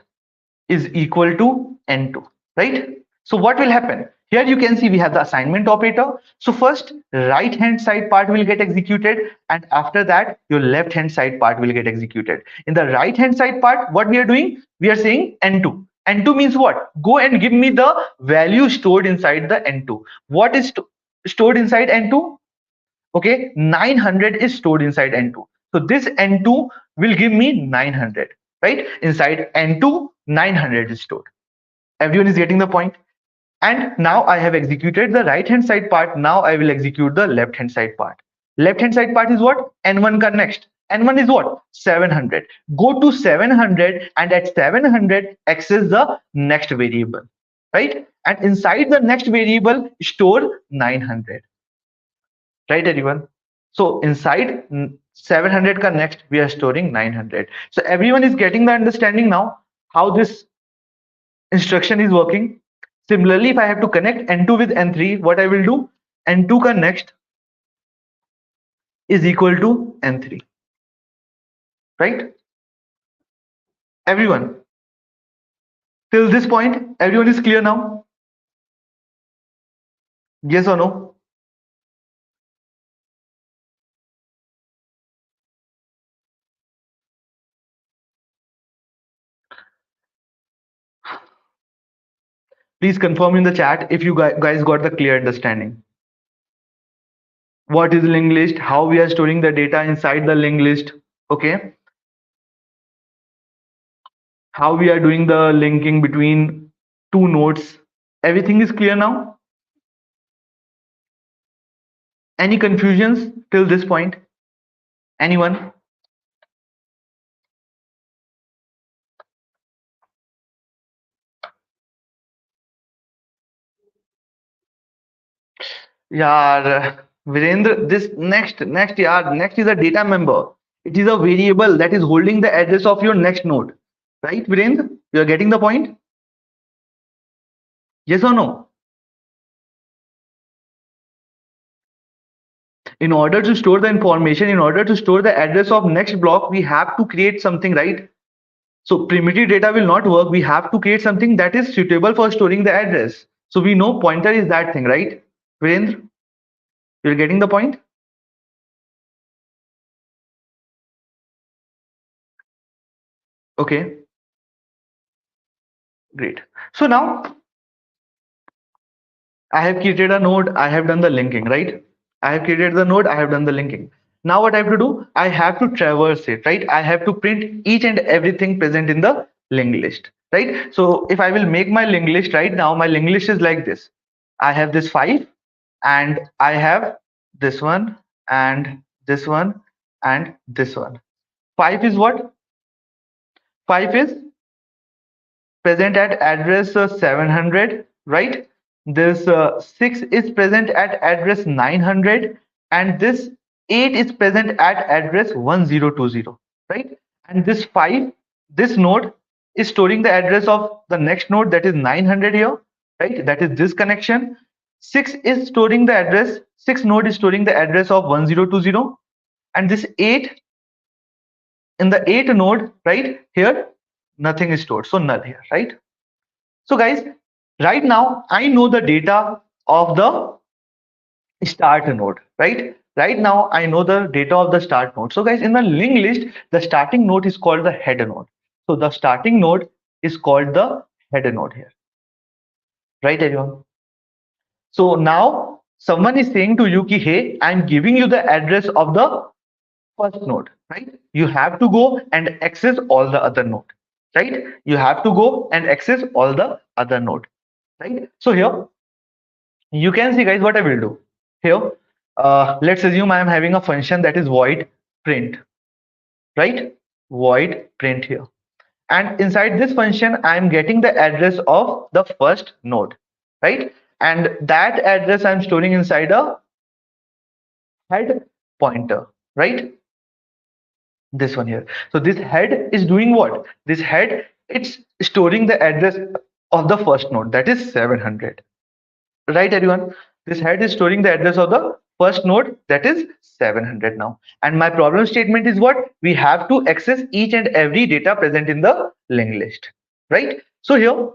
is equal to n2, right? So what will happen? Here you can see we have the assignment operator. So first right hand side part will get executed, and after that your left hand side part will get executed. In the right hand side part, what we are doing? We are saying n2. N2 means what? Go and give me the value stored inside the n2. What is stored inside n2? Okay, 900 is stored inside n2. So this n2 will give me 900, right? Inside n2, 900 is stored. Everyone is getting the point? And now I have executed the right hand side part. Now I will execute the left hand side part. Left hand side part is what? N1 ka next. N1 is what? 700. Go to 700, and at 700 access the next variable, right? And inside the next variable store 900, right everyone? So inside 700 ka next we are storing 900. So everyone is getting the understanding now how this instruction is working. Similarly, if I have to connect n2 with n3, what I will do? N2 ka next is equal to n3, right? Everyone, till this point, everyone is clear now? Yes or no? Please confirm in the chat if you guys got the clear understanding. What is linked list? How we are storing the data inside the linked list? Okay. How we are doing the linking between two nodes? Everything is clear now? Any confusions till this point? Anyone? Yeah, Virendra, this next is a data member. It is a variable that is holding the address of your next node, right, Virendra? You are getting the point? Yes or no? In order to store the information, in order to store the address of next block, we have to create something, right? So primitive data will not work. We have to create something that is suitable for storing the address. So we know pointer is that thing, right, Virendra? You're getting the point? Okay, great. So now I have created a node, I have done the linking, right? I have created the node, I have done the linking. Now what I have to do? I have to traverse it, right? I have to print each and everything present in the linked list, right? So if I will make my linked list right now, my linked list is like this. I have this 5, and I have this one, and this one, and this one. 5 is what? 5 is present at address 700, right? This 6 is present at address 900, and this 8 is present at address 1020, right? and this 5, this node is storing the address of the next node, that is 900 here, right? That is this connection. 6 is storing the address, 6 node is storing the address of 1020, and this 8, in the 8 node, right here, nothing is stored, so null here, right? So guys, right now I know the data of the start node, right? Right now I know the data of the start node. So guys, in the linked list, the starting node is called the header node. So the starting node is called the header node here, right everyone? So now someone is saying to you ki, hey, I'm giving you the address of the first node, right? You have to go and access all the other node, right? You have to go and access all the other node, right? So here you can see guys what I will do here. Let's assume I am having a function that is void print, right? Void print here, and inside this function I am getting the address of the first node, right? And that address I'm storing inside a head pointer, right? This one here. So this head is doing what? This head, it's storing the address of the first node, that is 700, right everyone? This head is storing the address of the first node, that is 700 now. And my problem statement is what? We have to access each and every data present in the linked list, right? So here,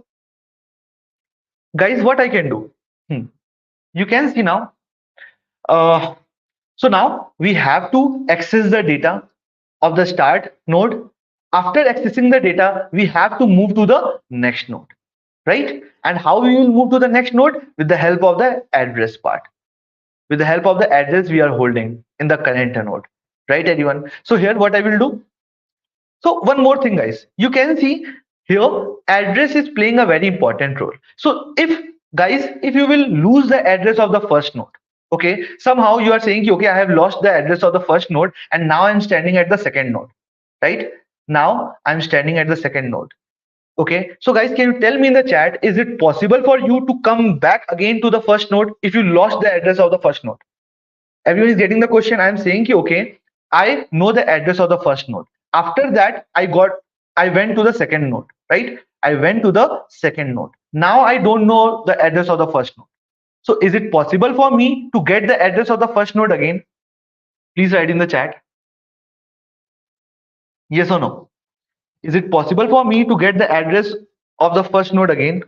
guys, what I can do? You can see now. Uh, so now we have to access the data of the start node. After accessing the data, we have to move to the next node, right? And how we will move to the next node? With the help of the address part, with the help of the address we are holding in the current node, right everyone? So here what I will do, so one more thing guys, you can see here address is playing a very important role. So if guys, if you will lose the address of the first node, okay, somehow you are saying okay, I have lost the address of the first node and now I'm standing at the second node, right? Now I'm standing at the second node. Okay, so guys, can you tell me in the chat, is it possible for you to come back again to the first node if you lost the address of the first node? Everyone is getting the question. I'm saying ki, okay, I know the address of the first node. After that, I went to the second node, right? I went to the second node. Now I don't know the address of the first node. So is it possible for me to get the address of the first node again? Please write in the chat. Yes or no? Is it possible for me to get the address of the first node again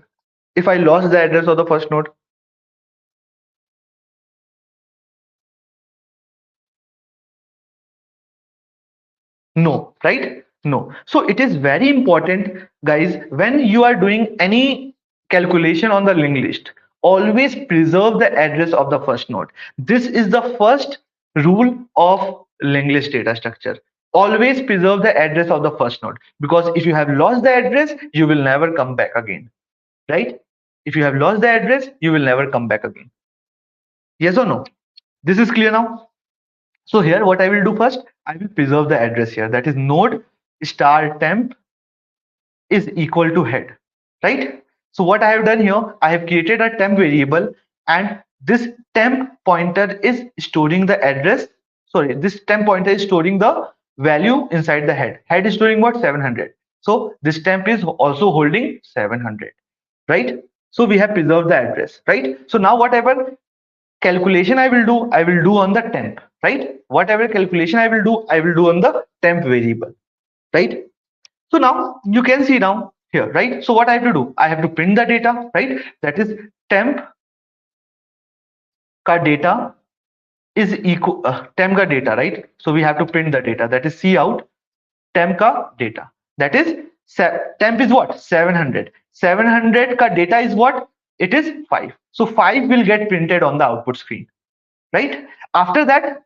if I lost the address of the first node? No, right? No. So it is very important, guys, when you are doing any calculation on the linked list, always preserve the address of the first node. This is the first rule of linked list data structure. Always preserve the address of the first node, because if you have lost the address, you will never come back again, right? If you have lost the address, you will never come back again. Yes or no? This is clear now? So here what I will do first, I will preserve the address here, that is node star temp is equal to head, right? So what I have done here, I have created a temp variable, and this temp pointer is storing the address. Sorry, this temp pointer is storing the value inside the head. Head is storing what? 700. So this temp is also holding 700, right? So we have preserved the address, right? So now whatever calculation I will do on the temp, right? Whatever calculation I will do on the temp variable, right? So now you can see now here, right? So what I have to do, I have to print the data, right? That is temp ka data is equal temp ka data, right? So we have to print the data, that is cout temp ka data, that is temp is what? 700. 700 ka data is what? It is 5. So 5 will get printed on the output screen, right? After that,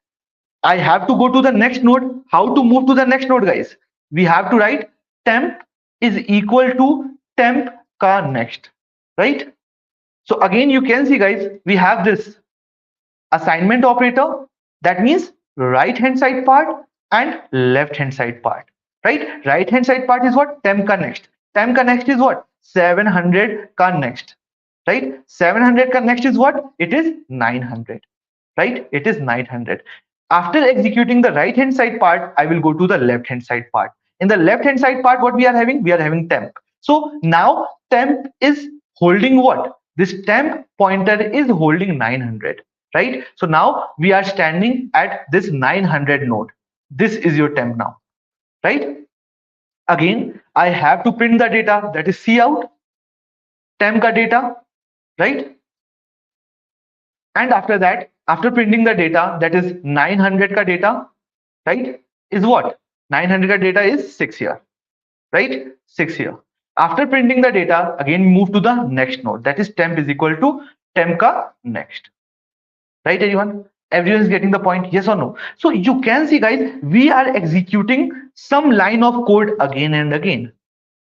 I have to go to the next node. How to move to the next node, guys? We have to write temp is equal to temp ka next, right? So again, you can see, guys, we have this assignment operator. That means right hand side part and left hand side part, right? Right hand side part is what? Temp ka next. Temp ka next is what? 700 ka next, right? 700 ka next is what? It is 900, right? It is 900. After executing the right hand side part, I will go to the left hand side part. In the left hand side part, what we are having temp. So now temp is holding what? This temp pointer is holding 900, right? So now we are standing at this 900 node. This is your temp now, right? Again, I have to print the data, that is C out, temp ka data, right? And after that, after printing the data, that is 900 ka data, right? Is what? 900 ka data is 6 here, right? 6 here. After printing the data, again move to the next node. That is temp is equal to temp ka next. Right, everyone? Everyone is getting the point, yes or no? So you can see, guys, we are executing some line of code again and again,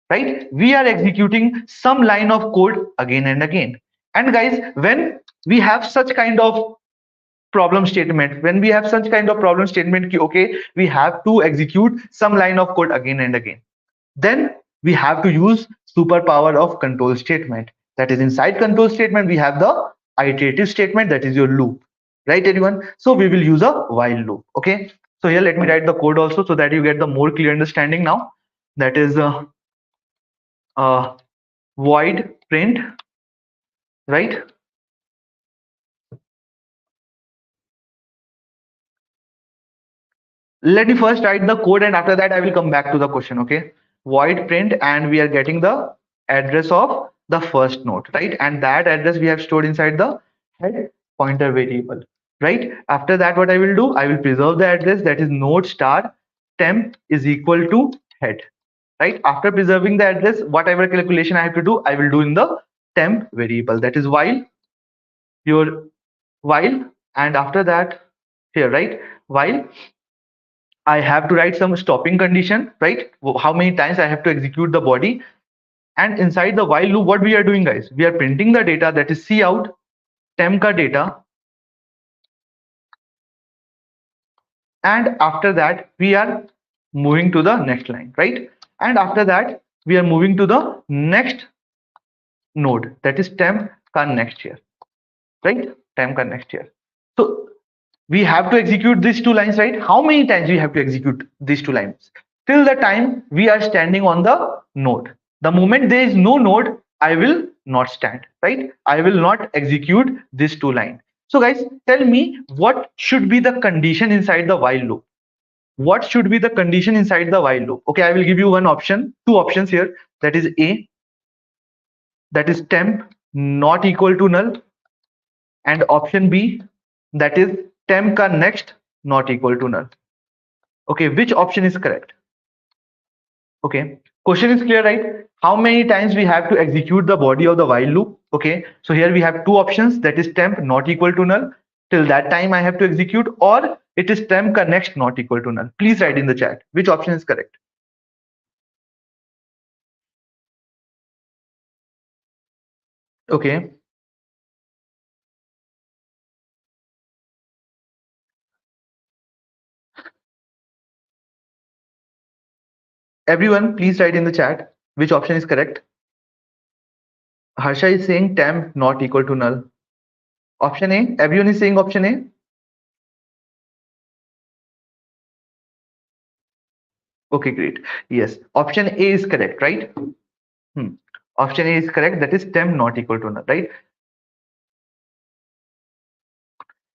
right? We are executing some line of code again and again. And guys, when we have such kind of problem statement, okay, we have to execute some line of code again and again, then we have to use superpower of control statement. That is, inside control statement we have the iterative statement, that is your loop, right, everyone? So we will use a while loop. Okay, so here let me write the code also, so that you get the more clear understanding now. That is void print, right? Let me first write the code, and after that I will come back to the question. Okay, void print, and we are getting the address of the first node, right? And that address we have stored inside the head pointer variable, right? After that, what I will do, I will preserve the address, that is node star temp is equal to head, right? After preserving the address, whatever calculation I have to do, I will do in the temp variable, that is while your while. And after that, here, right, while I have to write some stopping condition, right? How many times I have to execute the body. And inside the while loop, what we are doing, guys, we are printing the data, that is C out temp ka data. And after that, we are moving to the next line, right? And after that, we are moving to the next node, that is temp ka next here, right? Temp ka next here. So we have to execute these two lines, right? How many times we have to execute these two lines? Till the time we are standing on the node. The moment there is no node, I will not stand, right? I will not execute these two lines. So guys, tell me, what should be the condition inside the while loop? What should be the condition inside the while loop? Okay, I will give you one option, two options here. That is A, that is temp not equal to null, and option B, that is temp ka next not equal to null. Okay, which option is correct? Okay, question is clear, right? How many times we have to execute the body of the while loop? Okay, so here we have two options, that is temp not equal to null, till that time I have to execute, or it is temp ka next not equal to null. Please write in the chat which option is correct. Okay, everyone, please write in the chat which option is correct. Harsha is saying temp not equal to null. Option A, everyone is saying option A. Okay, great. Yes, option A is correct, right? Option A is correct, that is temp not equal to null, right?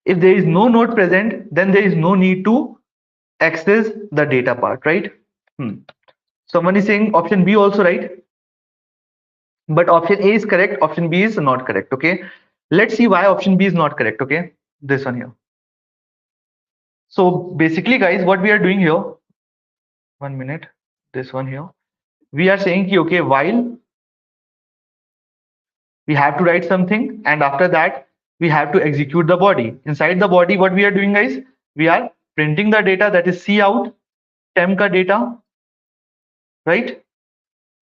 If there is no node present, then there is no need to access the data part, right? Someone is saying option B also, right? But option A is correct, option B is not correct. Okay, let's see why option B is not correct. Okay, this one here. So basically, guys, what we are doing here, 1 minute, this one here, we are saying ki, okay, while we have to write something, and after that we have to execute the body. Inside the body, what we are doing, guys, we are printing the data, that is C out temp ka data, right?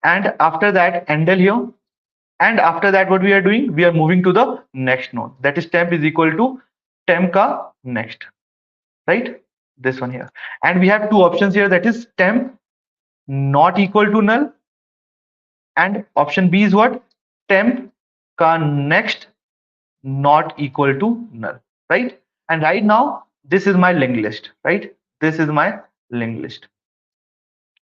And after that, endl here. And after that, what we are doing, we are moving to the next node, that is temp is equal to temp ka next, right? This one here. And we have two options here, that is temp not equal to null, and option B is what? Temp ka next not equal to null, right? And right now, this is my linked list, right? This is my linked list.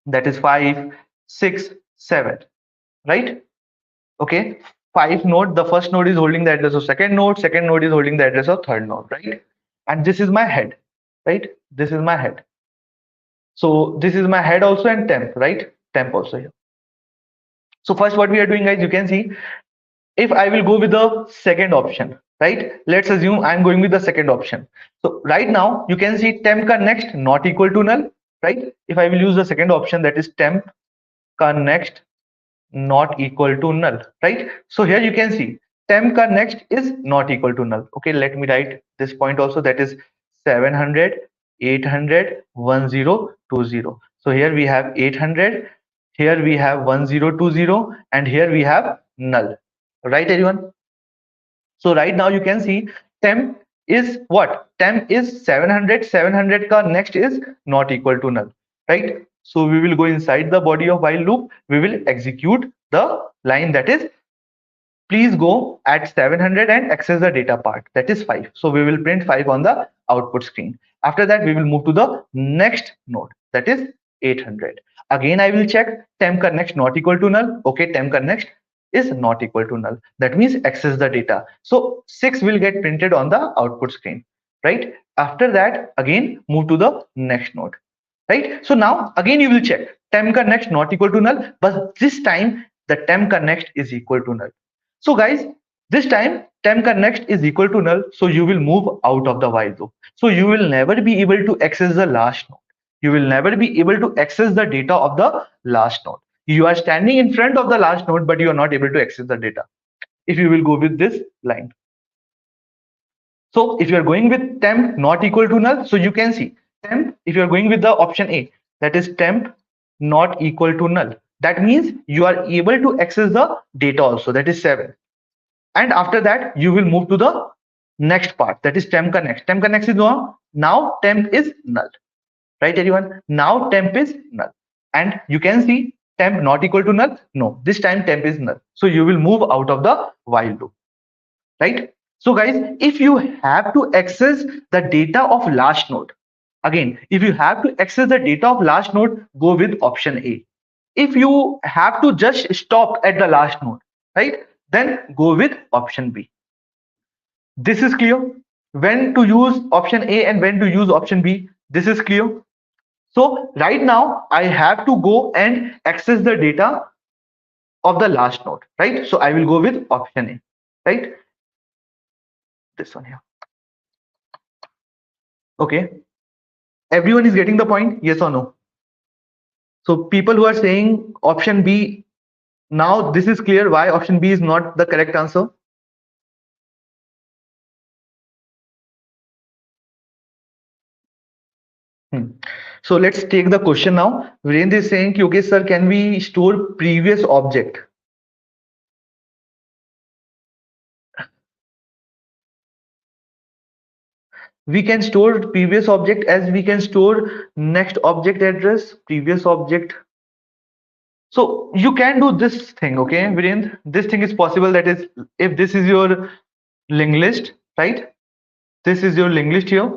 that is 5, 6, 7, right? Okay, 5 node, the first node is holding the address of second node is holding the address of third node, right? And this is my head, right? This is my head. So this is my head also and temp, right? Temp also here. So first what we are doing, guys, you can see, if I will go with the second option, right? Let's assume I'm going with the second option. So right now you can see temp ka next not equal to null, right? If I will use the second option, that is temp ka next not equal to null, right? So here you can see temp ka next is not equal to null. Okay, let me write this point also, that is 700, 800, 1020. So here we have 800, here we have 1020, and here we have null, right everyone? So right now you can see temp is what? Temp is 700, 700 ka next is not equal to null, right? So we will go inside the body of while loop, we will execute the line that is, please go at 700 and access the data part, that is 5. So we will print 5 on the output screen. After that we will move to the next node, that is 800. Again I will check temp ka next not equal to null. Okay, temp ka next is not equal to null, that means access the data. So 6 will get printed on the output screen, right? After that again move to the next node, right? So now again you will check temp ka next not equal to null, but this time the temp ka next is equal to null. So guys, this time temp ka next is equal to null, so you will move out of the while loop. So you will never be able to access the last node. You will never be able to access the data of the last node. You are standing in front of the last node, but you are not able to access the data. If you will go with this line. So if you are going with temp not equal to null, so you can see temp, if you are going with the option A, that is temp not equal to null. That means you are able to access the data also, that is 7. And after that you will move to the next part, that is temp connect. Temp connect is now temp is null, right everyone? Now temp is null, and you can see temp not equal to null. No, this time temp is null, so you will move out of the while loop, right? So guys, if you have to access the data of last node, again, if you have to access the data of last node, go with option A. If you have to just stop at the last node, right, then go with option B. This is clear. When to use option A and when to use option B, this is clear. So right now I have to go and access the data of the last node, right? So I will go with option A, right? This one here. Okay, everyone is getting the point, yes or no? So people who are saying option B, now this is clear why option B is not the correct answer. So let's take the question now. Virendra is saying, okay, sir, can we store previous object? We can store previous object as we can store next object address, previous object. So you can do this thing, okay, Virendra? This thing is possible. That is, if this is your linked list, right? This is your linked list here.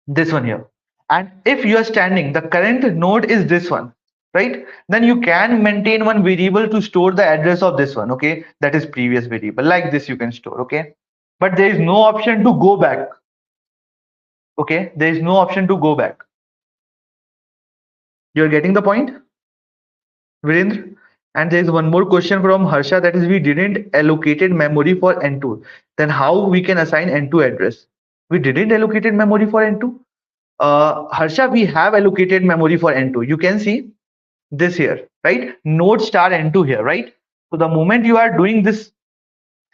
This one here. And if you are standing, the current node is this one, right? Then you can maintain one variable to store the address of this one, okay? That is previous variable. Like this you can store, okay? But there is no option to go back. Okay, there is no option to go back. You're getting the point, Virendra? And there is one more question from Harsha, that is, we didn't allocated memory for N2. Then how we can assign N2 address? We didn't allocated memory for N2. Harsha, we have allocated memory for N2. You can see this here, right? Node star N2 here, right? So the moment you are doing this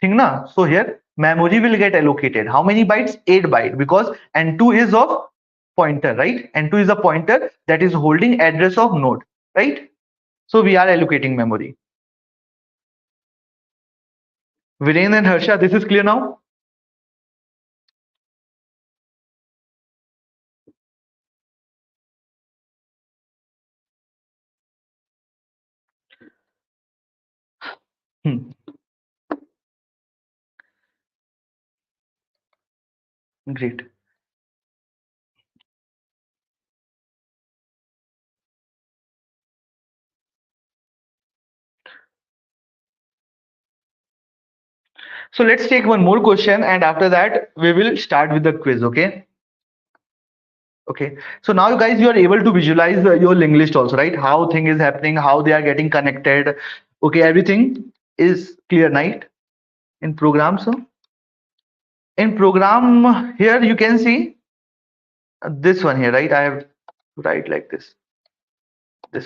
thing na, so here memory will get allocated. How many bytes? 8 bytes, because N2 is of pointer, right? N2 is a pointer that is holding address of node, right? So we are allocating memory. Viren and Harsha, this is clear now? Hmm. Great. So let's take one more question, and after that we will start with the quiz. Okay. Okay. So now, guys, you are able to visualize your linked list also, right? How thing is happening, how they are getting connected. Okay, everything is clear, right? In program, so in program here you can see this one here, right? I have to write like this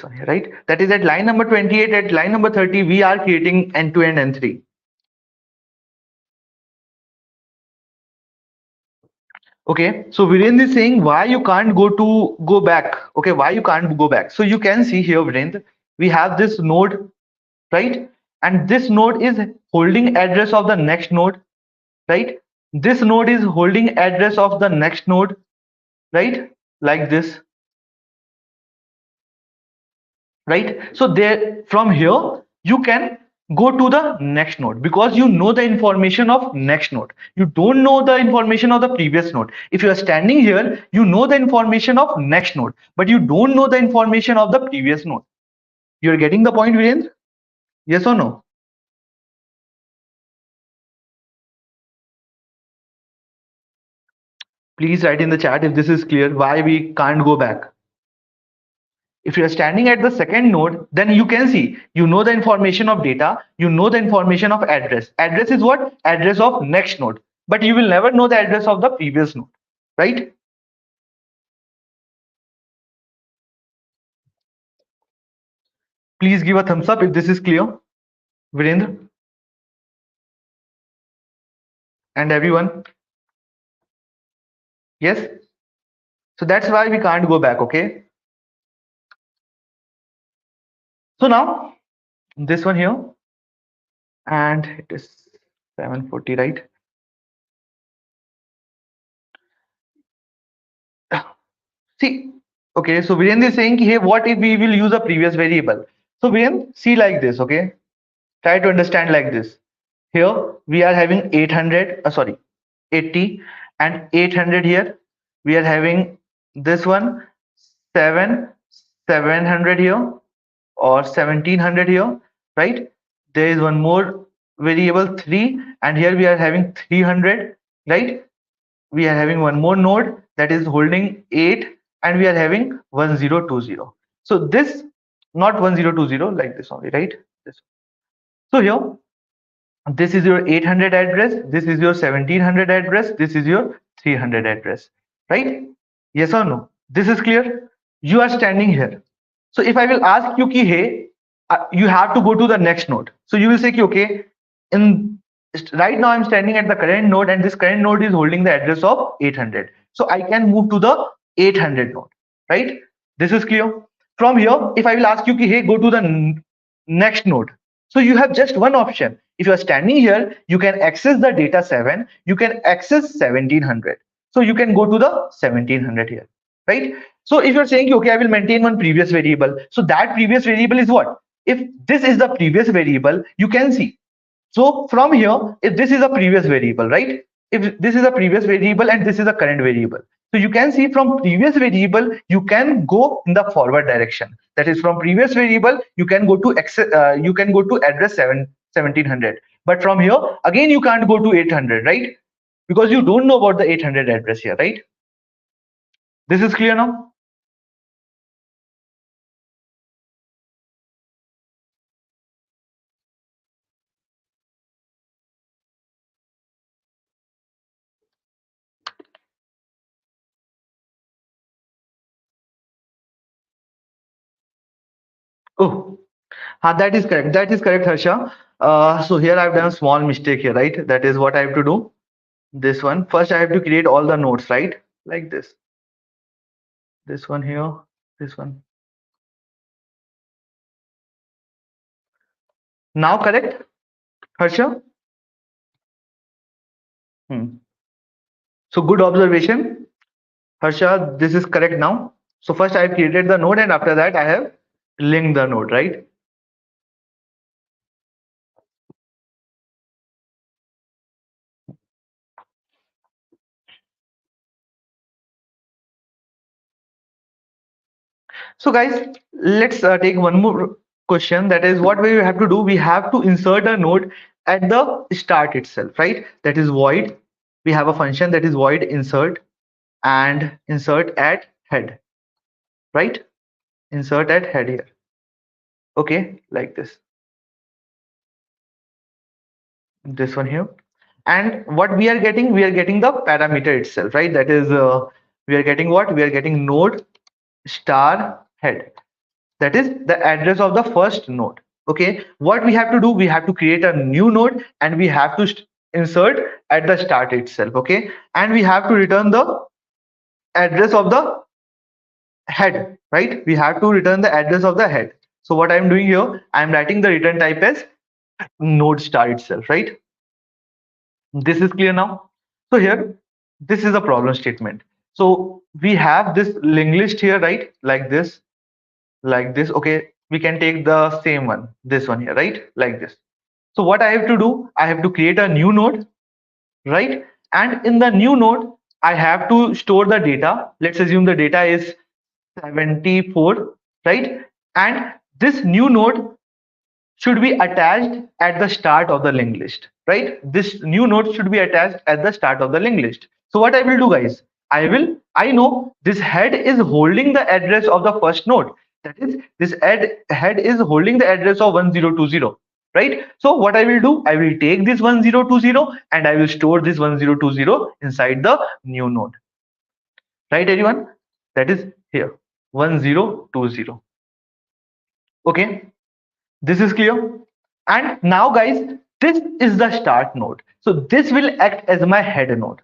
one here, right? That is at line number 28. At line number 30 we are creating end-to-end N3. Okay, so Virendra is saying why you can't go back. Okay, why you can't go back? So you can see here, Virendra, we have this node, right? And this node is holding address of the next node, right? This node is holding address of the next node, right? Like this, right? So there, from here you can go to the next node because you know the information of next node. You don't know the information of the previous node. If you are standing here, you know the information of next node, but you don't know the information of the previous node. You're getting the point, Virendra? Yes or no? Please write in the chat if this is clear, why we can't go back. If you are standing at the second node, then you can see, you know the information of data, you know the information of address. Address is what? Address of next node. But you will never know the address of the previous node, right? Please give a thumbs up if this is clear, Virendra, and everyone. Yes? So that's why we can't go back, okay? So now, this one here, and it is 740, right? See, okay, so Virendra is saying, hey, what if we will use a previous variable? So Virendra, see like this, okay? Try to understand like this. Here we are having 800, sorry, 80 and 800 here. We are having this one 700 here or 1700 here, right? There is one more variable 3, and here we are having 300, right? We are having one more node that is holding 8, and we are having 1020. So this, not 1020, like this only, right? This. So here, this is your 800 address, this is your 1700 address, this is your 300 address, right? Yes or no? This is clear. You are standing here. So if I will ask you ki, hey, you have to go to the next node, so you will say ki, okay, in right now I'm standing at the current node, and this current node is holding the address of 800, so I can move to the 800 node, right? This is clear. From here, if I will ask you ki, hey, go to the next node, so you have just one option. If you are standing here, you can access the data 7, you can access 1700, so you can go to the 1700 here, right? So if you're saying, okay, I will maintain one previous variable, so that previous variable is what? If this is the previous variable, you can see, so from here, if this is a previous variable, right? If this is a previous variable and this is a current variable, so you can see from previous variable, you can go in the forward direction. That is, from previous variable, you can go to address 1700. But from here, again, you can't go to 800, right? Because you don't know about the 800 address here, right? This is clear now? Oh, that is correct. That is correct, Harsha. So here I've done a small mistake here, right? That is what I have to do. This one first, I have to create all the nodes, right? Like this one here, this one. Now correct, Harsha? Hmm. So good observation, Harsha. This is correct now. So first I have created the node, and after that I have linked the node, right? So guys, let's take one more question. That is, what we have to do. We have to insert a node at the start itself, right? That is void. We have a function that is void insert and insert at head, right? Insert at head here. Okay, like this one here. And what we are getting? We are getting the parameter itself, right? That is, we are getting what? We are getting node star head. That is the address of the first node. Okay, what we have to do? We have to create a new node and we have to insert at the start itself. Okay, and we have to return the address of the head, right? We have to return the address of the head. So what I'm doing here, I'm writing the return type as node star itself, right? This is clear now. So here, this is a problem statement. So we have this linked list here, right? Like this. Okay, we can take the same one, this one here, right? Like this. So what I have to do, I have to create a new node, right? And in the new node, I have to store the data. Let's assume the data is 74, right? And this new node should be attached at the start of the linked list, right? This new node should be attached at the start of the linked list. So what I will do, guys, I know this head is holding the address of the first node. That is, this head is holding the address of 1020, right? So what I will do, I will take this 1020 and I will store this 1020 inside the new node, right, everyone? That is here, 1020. Okay, this is clear. And now, guys, this is the start node. So this will act as my head node,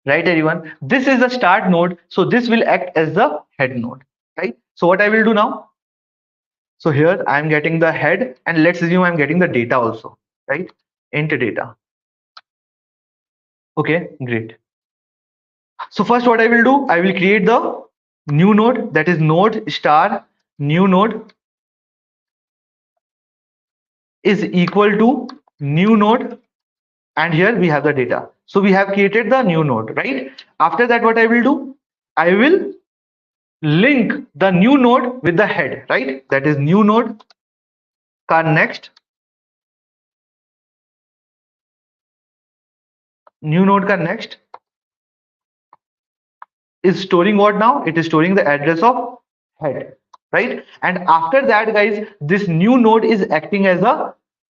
right, everyone? This is the start node. So this will act as the head node, right? So what I will do now? So here I'm getting the head, and let's assume I'm getting the data also, right? Int data. Okay, great. So first what I will do, I will create the new node, that is node star new node is equal to new node, and here we have the data. So we have created the new node, right? After that, what I will do, I will link the new node with the head, right? That is new node connect, new node connect is storing what now? It is storing the address of head, right? And after that, guys, this new node is acting as a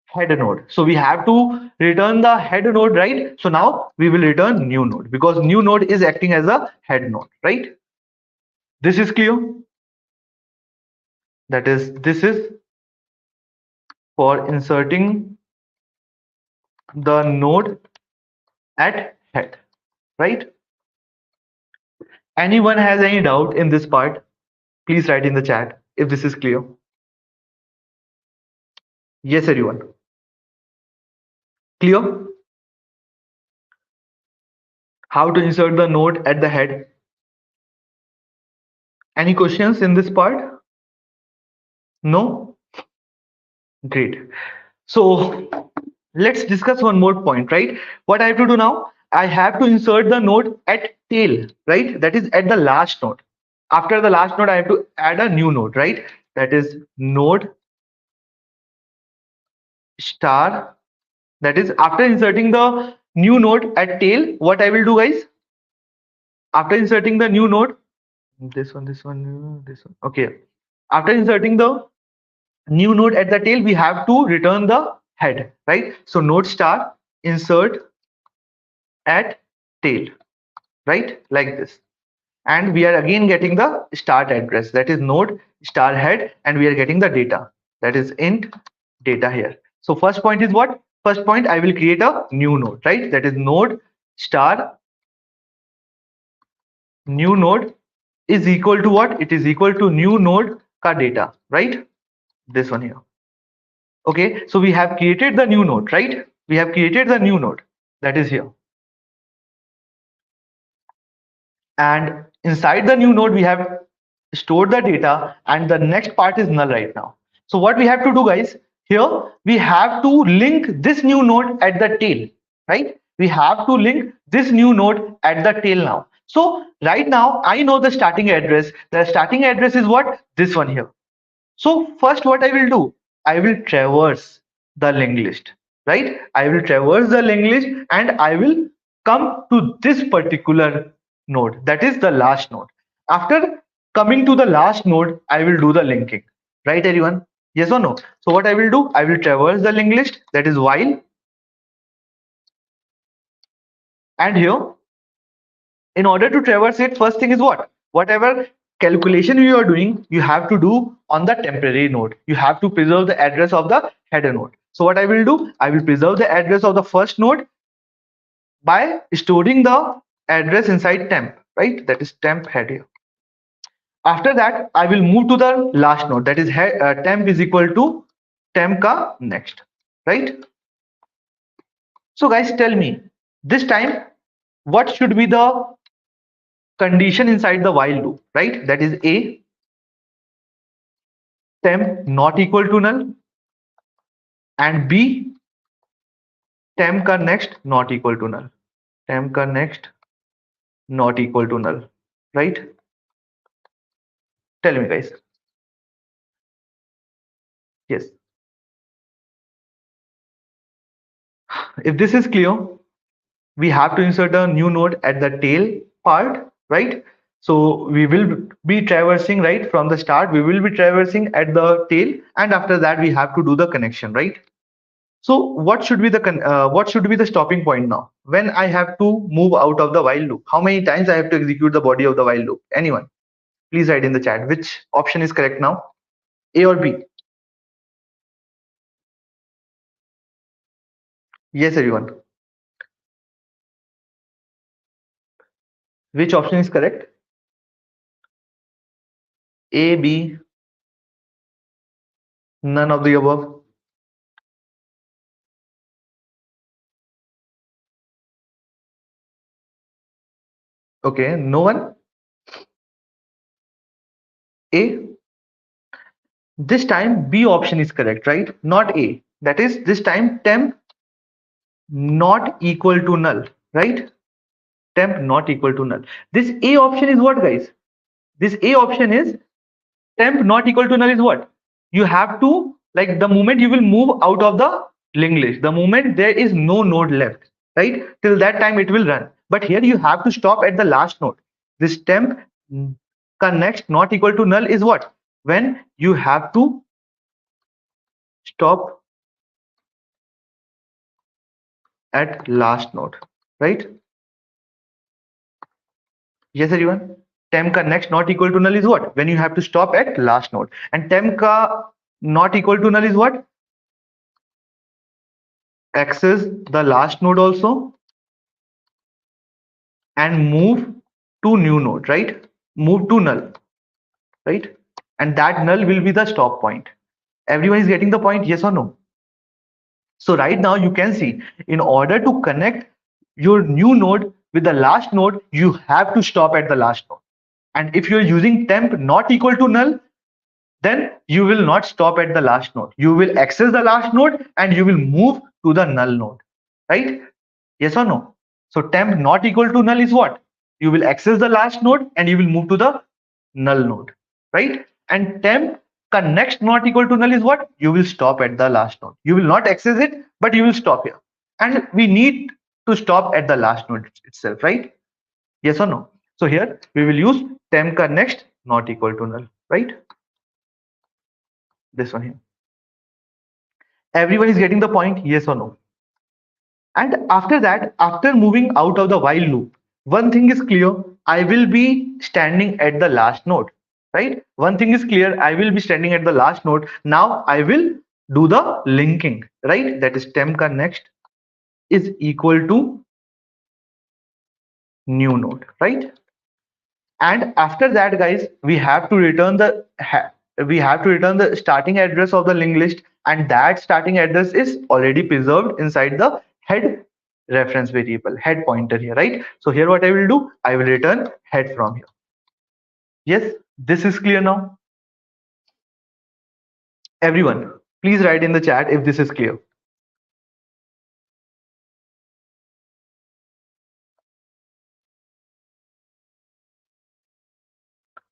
head node. So we have to return the head node, right? So now we will return new node because new node is acting as a head node, right? This is clear. That is, this is for inserting the node at head, right? Anyone has any doubt in this part? Please write in the chat if this is clear. Yes, everyone. Clear? How to insert the node at the head? Any questions in this part? No? Great. So let's discuss one more point, right? What I have to do now, I have to insert the node at tail, right? That is at the last node. After the last node, I have to add a new node, right? That is node star. That is after inserting the new node at tail, what I will do, guys? After inserting the new node, this one, this one, this one. Okay. After inserting the new node at the tail, we have to return the head, right? So node star insert at tail, right? Like this. And we are again getting the start address, that is node star head, and we are getting the data, that is int data here. So first point is what? First point, I will create a new node, right? That is node star new node is equal to what? It is equal to new node ka data, right? This one here. Okay, so we have created the new node, right? We have created the new node, that is here. And inside the new node, we have stored the data, and the next part is null right now. So what we have to do, guys, here we have to link this new node at the tail, right? We have to link this new node at the tail now. So right now, I know the starting address. The starting address is what? This one here. So first, what I will do, I will traverse the linked list. right? I will traverse the linked list and I will come to this particular node, that is the last node. After coming to the last node, I will do the linking, right everyone? Yes or no? So what I will do, I will traverse the linked list, that is while, and here in order to traverse it, first thing is what? Whatever calculation you are doing, you have to do on the temporary node. You have to preserve the address of the header node. So what I will do, I will preserve the address of the first node by storing the address inside temp, right? That is temp head here. After that, I will move to the last node, that is temp is equal to temp ka next, right? So guys, tell me this time what should be the condition inside the while loop, right? That is a temp not equal to null, and b temp ka next not equal to null. Temp ka next not equal to null, right? Tell me guys. Yes. If this is clear, we have to insert a new node at the tail part, right? So we will be traversing right from the start. We will be traversing at the tail, and after that we have to do the connection, right? So what should be the stopping point now when I have to move out of the while loop? How many times I have to execute the body of the while loop? Anyone? Please write in the chat which option is correct now, A or B. Yes, everyone. Which option is correct? A, B, none of the above. Okay, no one. A. This time B option is correct, right? Not A. That is this time temp not equal to null, right? Temp not equal to null. This A option is what, guys? This A option is temp not equal to null is what? You have to, like, the moment you will move out of the linked list, the moment there is no node left, right? Till that time it will run. But here you have to stop at the last node. This temp connect not equal to null is what? When you have to stop at last node, right? Yes, everyone. Temp ka next not equal to null is what? When you have to stop at last node. And temp ka not equal to null is what? Access the last node also and move to new node, right? Move to null, right? And that null will be the stop point. Everyone is getting the point, yes or no? So right now you can see, in order to connect your new node with the last node, you have to stop at the last node. And if you're using temp not equal to null, then you will not stop at the last node. You will access the last node and you will move to the null node, right? Yes or no? So temp not equal to null is what? You will access the last node and you will move to the null node, right? And temp connect not equal to null is what? You will stop at the last node. You will not access it, but you will stop here. And we need to stop at the last node itself, right? Yes or no? So here we will use temp connect not equal to null, right? This one here. Everyone is getting the point, yes or no? And after that, after moving out of the while loop, one thing is clear, I will be standing at the last node, right? One thing is clear, I will be standing at the last node. Now I will do the linking, right? That is temp ka next is equal to new node, right? And after that, guys, we have to return the starting address of the linked list, and that starting address is already preserved inside the head reference variable, head pointer here, right? So here what I will do, I will return head from here. Yes, this is clear now. Everyone, please write in the chat if this is clear.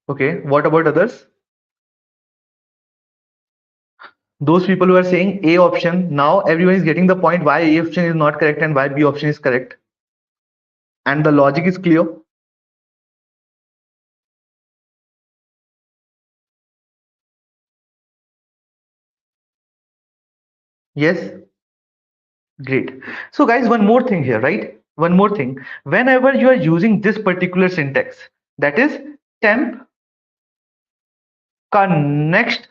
Okay, what about others? Those people who are saying A option, now everyone is getting the point why A option is not correct and why B option is correct. And the logic is clear. Yes, great. So guys, one more thing here, right? One more thing. Whenever you are using this particular syntax, that is temp connect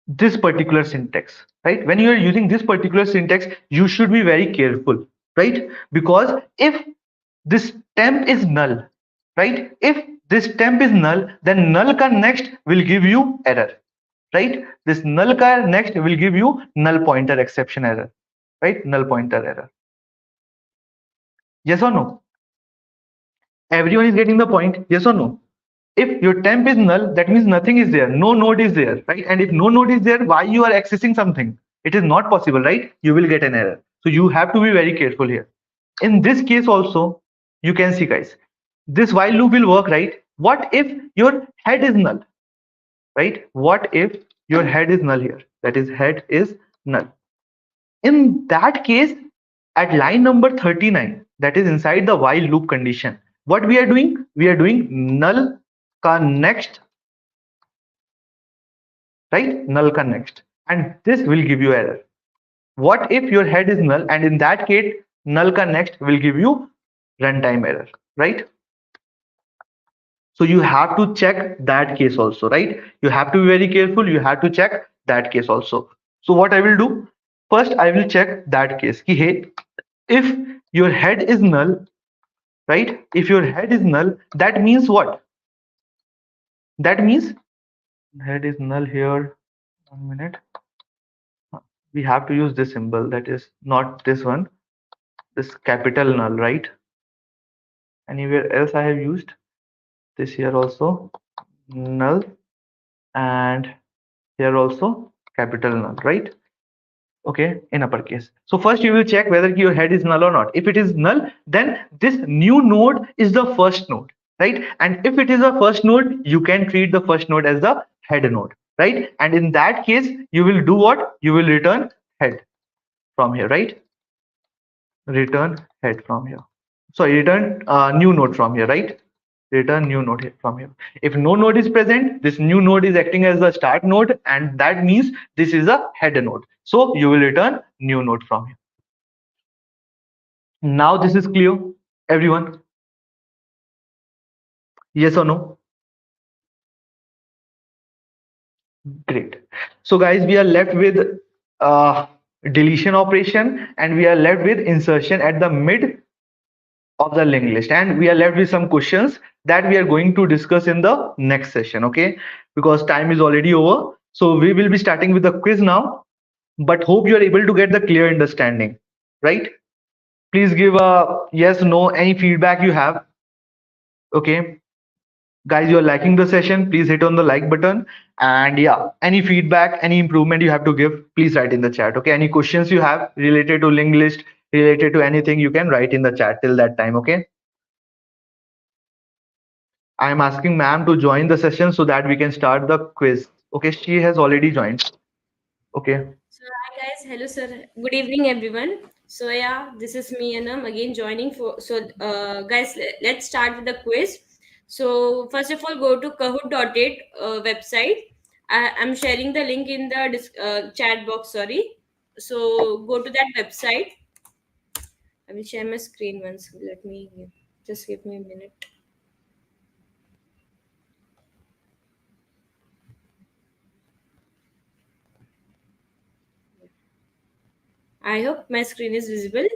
this particular syntax, right? When you are using this particular syntax, you should be very careful, right? Because if this temp is null, right? If this temp is null, then null ka next will give you error, right? This null ka next will give you null pointer exception error, right? Null pointer error. Yes or no? Everyone is getting the point. Yes or no? If your temp is null, that means nothing is there. No node is there, right? And if no node is there, why you are accessing something? It is not possible, right? You will get an error. So you have to be very careful here. In this case also, you can see guys, this while loop will work, right? What if your head is null, right? What if your head is null here? That is head is null. In that case, at line number 39, that is inside the while loop condition, what we are doing? We are doing null ka next, right? Null ka next. And this will give you error. What if your head is null? And in that case, null ka next will give you runtime error, right? So you have to check that case also, right? You have to be very careful. You have to check that case also. So what I will do? First, I will check that case. Ki, hey, if your head is null, right? If your head is null, that means what? That means head is null here. 1 minute. We have to use this symbol. That is not this one. This capital null, right? Anywhere else I have used this here also null, and here also capital null, right? Okay, in uppercase. So first you will check whether your head is null or not. If it is null, then this new node is the first node, right? And if it is a first node, you can treat the first node as the head node, right? And in that case, you will do what? You will return head from here, right? Return head from here. Sorry, return new node from here, right? Return new node here from here. If no node is present, this new node is acting as the start node, and that means this is a head node. So you will return new node from here. Now this is clear, everyone? Yes or no? Great. So guys, we are left with deletion operation, and we are left with insertion at the mid of the linked list, and we are left with some questions that we are going to discuss in the next session. Okay, because time is already over, so we will be starting with the quiz now, but hope you are able to get the clear understanding, right? Please give a yes, no, any feedback you have. Okay guys, you're liking the session, please hit on the like button. And yeah, any feedback, any improvement you have to give, please write in the chat. Okay, any questions you have related to linked list, related to anything, you can write in the chat till that time. Okay, I am asking ma'am to join the session so that we can start the quiz. Okay, she has already joined. Okay. So hi guys, hello sir. Good evening everyone. So yeah, this is me and I'm again joining for guys, let's start with the quiz. So first of all, go to kahoot.it website. I'm sharing the link in the chat box. Sorry. So go to that website. I will share my screen once. Just give me a minute. I hope my screen is visible.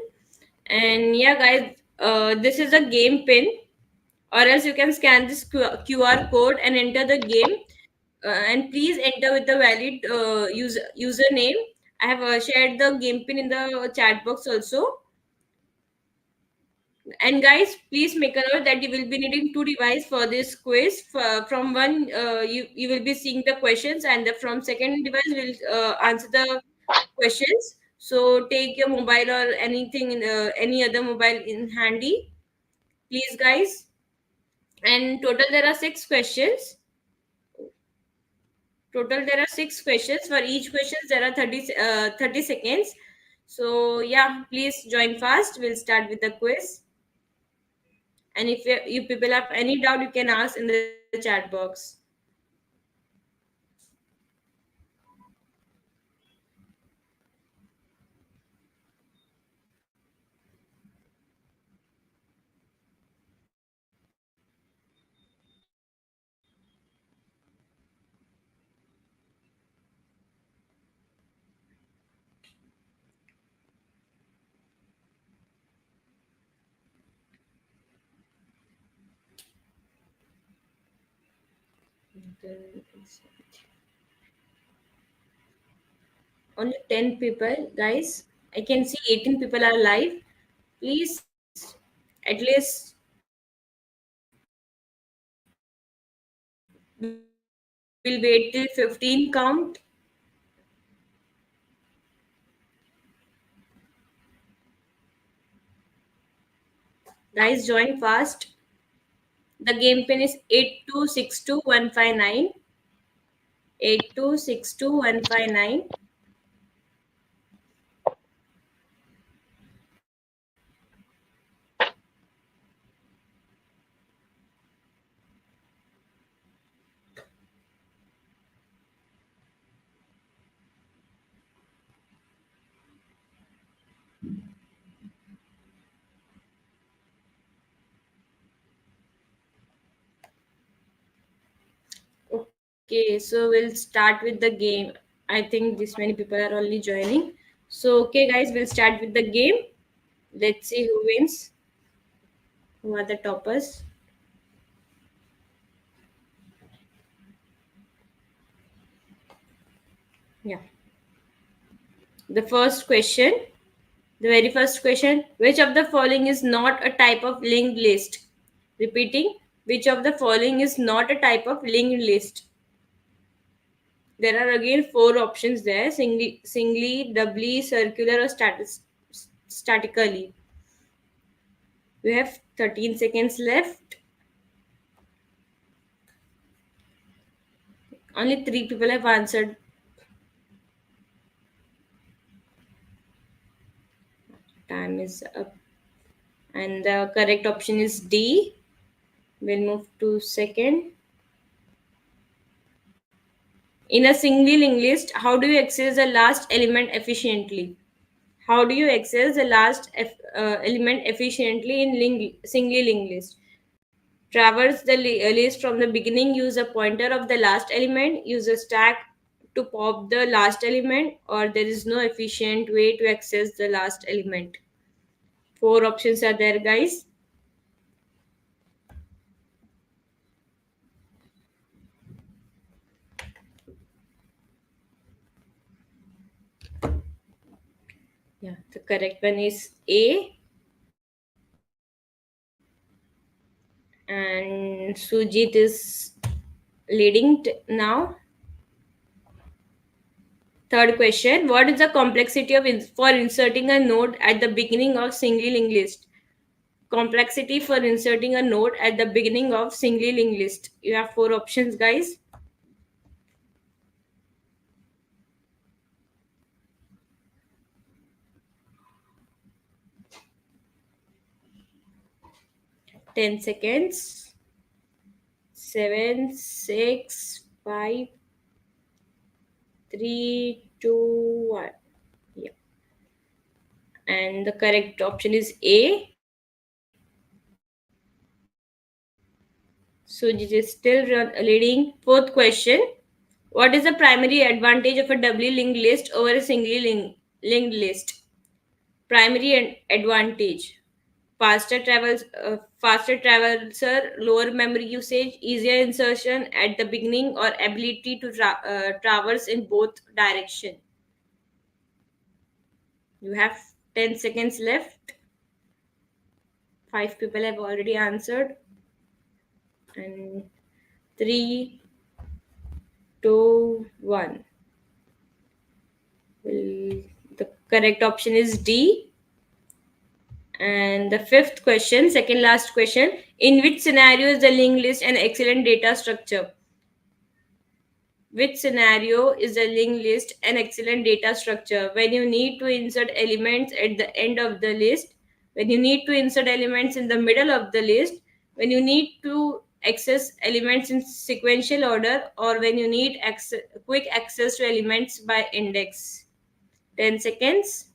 And yeah, guys, this is a game pin, or else you can scan this QR code and enter the game. And please enter with the valid username. I have shared the game pin in the chat box also. And guys, please make a note that you will be needing two devices for this quiz. From one, you will be seeing the questions, and from second device will answer the questions. So take your mobile or anything in any other mobile in handy, please, guys. And total there are 6 questions. Total, there are 6 questions. For each question, there are 30 seconds. So, yeah, please join fast. We'll start with the quiz. And if you people have any doubt, you can ask in the chat box. Only 10 people, guys. I can see 18 people are live. Please, at least we'll wait till 15 count. Guys, join fast. The game pin is 8262159. 8262159. Okay, so we'll start with the game. I think this many people are only joining. So, okay, guys, we'll start with the game. Let's see who wins. Who are the toppers? Yeah. The first question, the very first question, which of the following is not a type of linked list? Repeating, which of the following is not a type of linked list? There are again 4 options there: singly, doubly, circular, or statically. We have 13 seconds left. Only 3 people have answered. Time is up. And the correct option is D. We'll move to second. In a single linked list, how do you access the last element efficiently? How do you access the last element efficiently in single linked list? Traverse the list from the beginning, use a pointer of the last element, use a stack to pop the last element, or there is no efficient way to access the last element. 4 options are there, guys. Yeah, the correct one is A. And Sujit is leading now. Third question, what is the complexity of for inserting a node at the beginning of single linked list? Complexity for inserting a node at the beginning of single linked list. You have 4 options, guys. Ten seconds. 7, 6, 5, 3, 2, 1. Yeah. And the correct option is A. Sujit is still leading. Fourth question. What is the primary advantage of a doubly linked list over a singly linked list? Primary advantage: faster traversal, lower memory usage, easier insertion at the beginning, or ability to traverse in both direction. You have 10 seconds left. 5 people have already answered. And 3, 2, 1. The correct option is D. And the fifth question, second last question, in which scenario is the linked list an excellent data structure? Which scenario is a linked list an excellent data structure? When you need to insert elements at the end of the list, when you need to insert elements in the middle of the list, when you need to access elements in sequential order, or when you need quick access to elements by index. 10 seconds.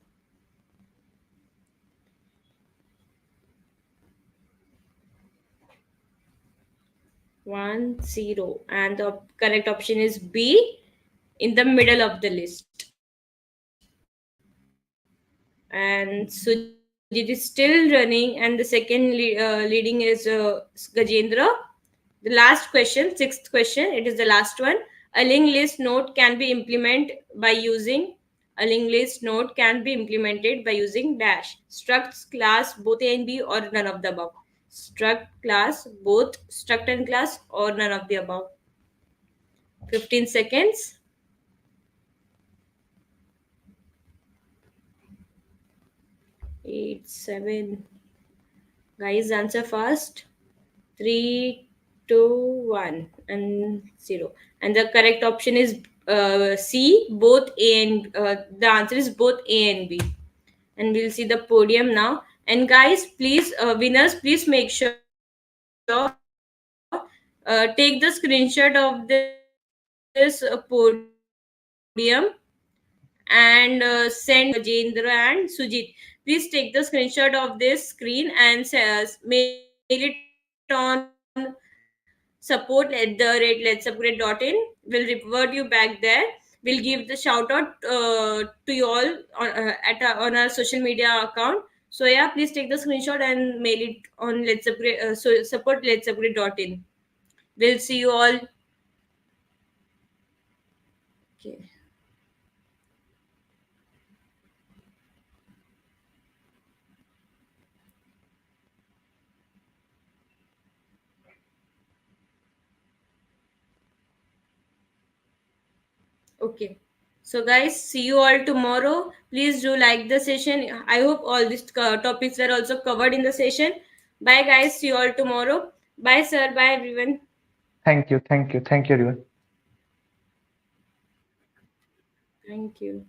1 0, and the correct option is B, in the middle of the list. And Sujit is still running, and the second leading is Gajendra. The last question, sixth question, it is the last one. A linked list node can be implemented by using a linked list node can be implemented by using dash structs class both a and b, or none of the above. Struct class both struct and class, or none of the above. 15 seconds. 8 7. Guys, answer fast. 3 2 1 and 0, and the correct option is C, both A and the answer is both A and B. And we'll see the podium now. And guys, please, winners, please make sure take the screenshot of this podium and send it to Gajendra and Sujit. Please take the screenshot of this screen and mail it on support@letsupgrade.in. We'll revert you back there. We'll give the shout out to you all on our social media account. So yeah, please take the screenshot and mail it on support@letsupgrade.in. We'll see you all. Okay. Okay. So guys, see you all tomorrow. Please do like the session. I hope all these topics were also covered in the session. Bye guys. See you all tomorrow. Bye sir. Bye everyone. Thank you, thank you, thank you, everyone. Thank you.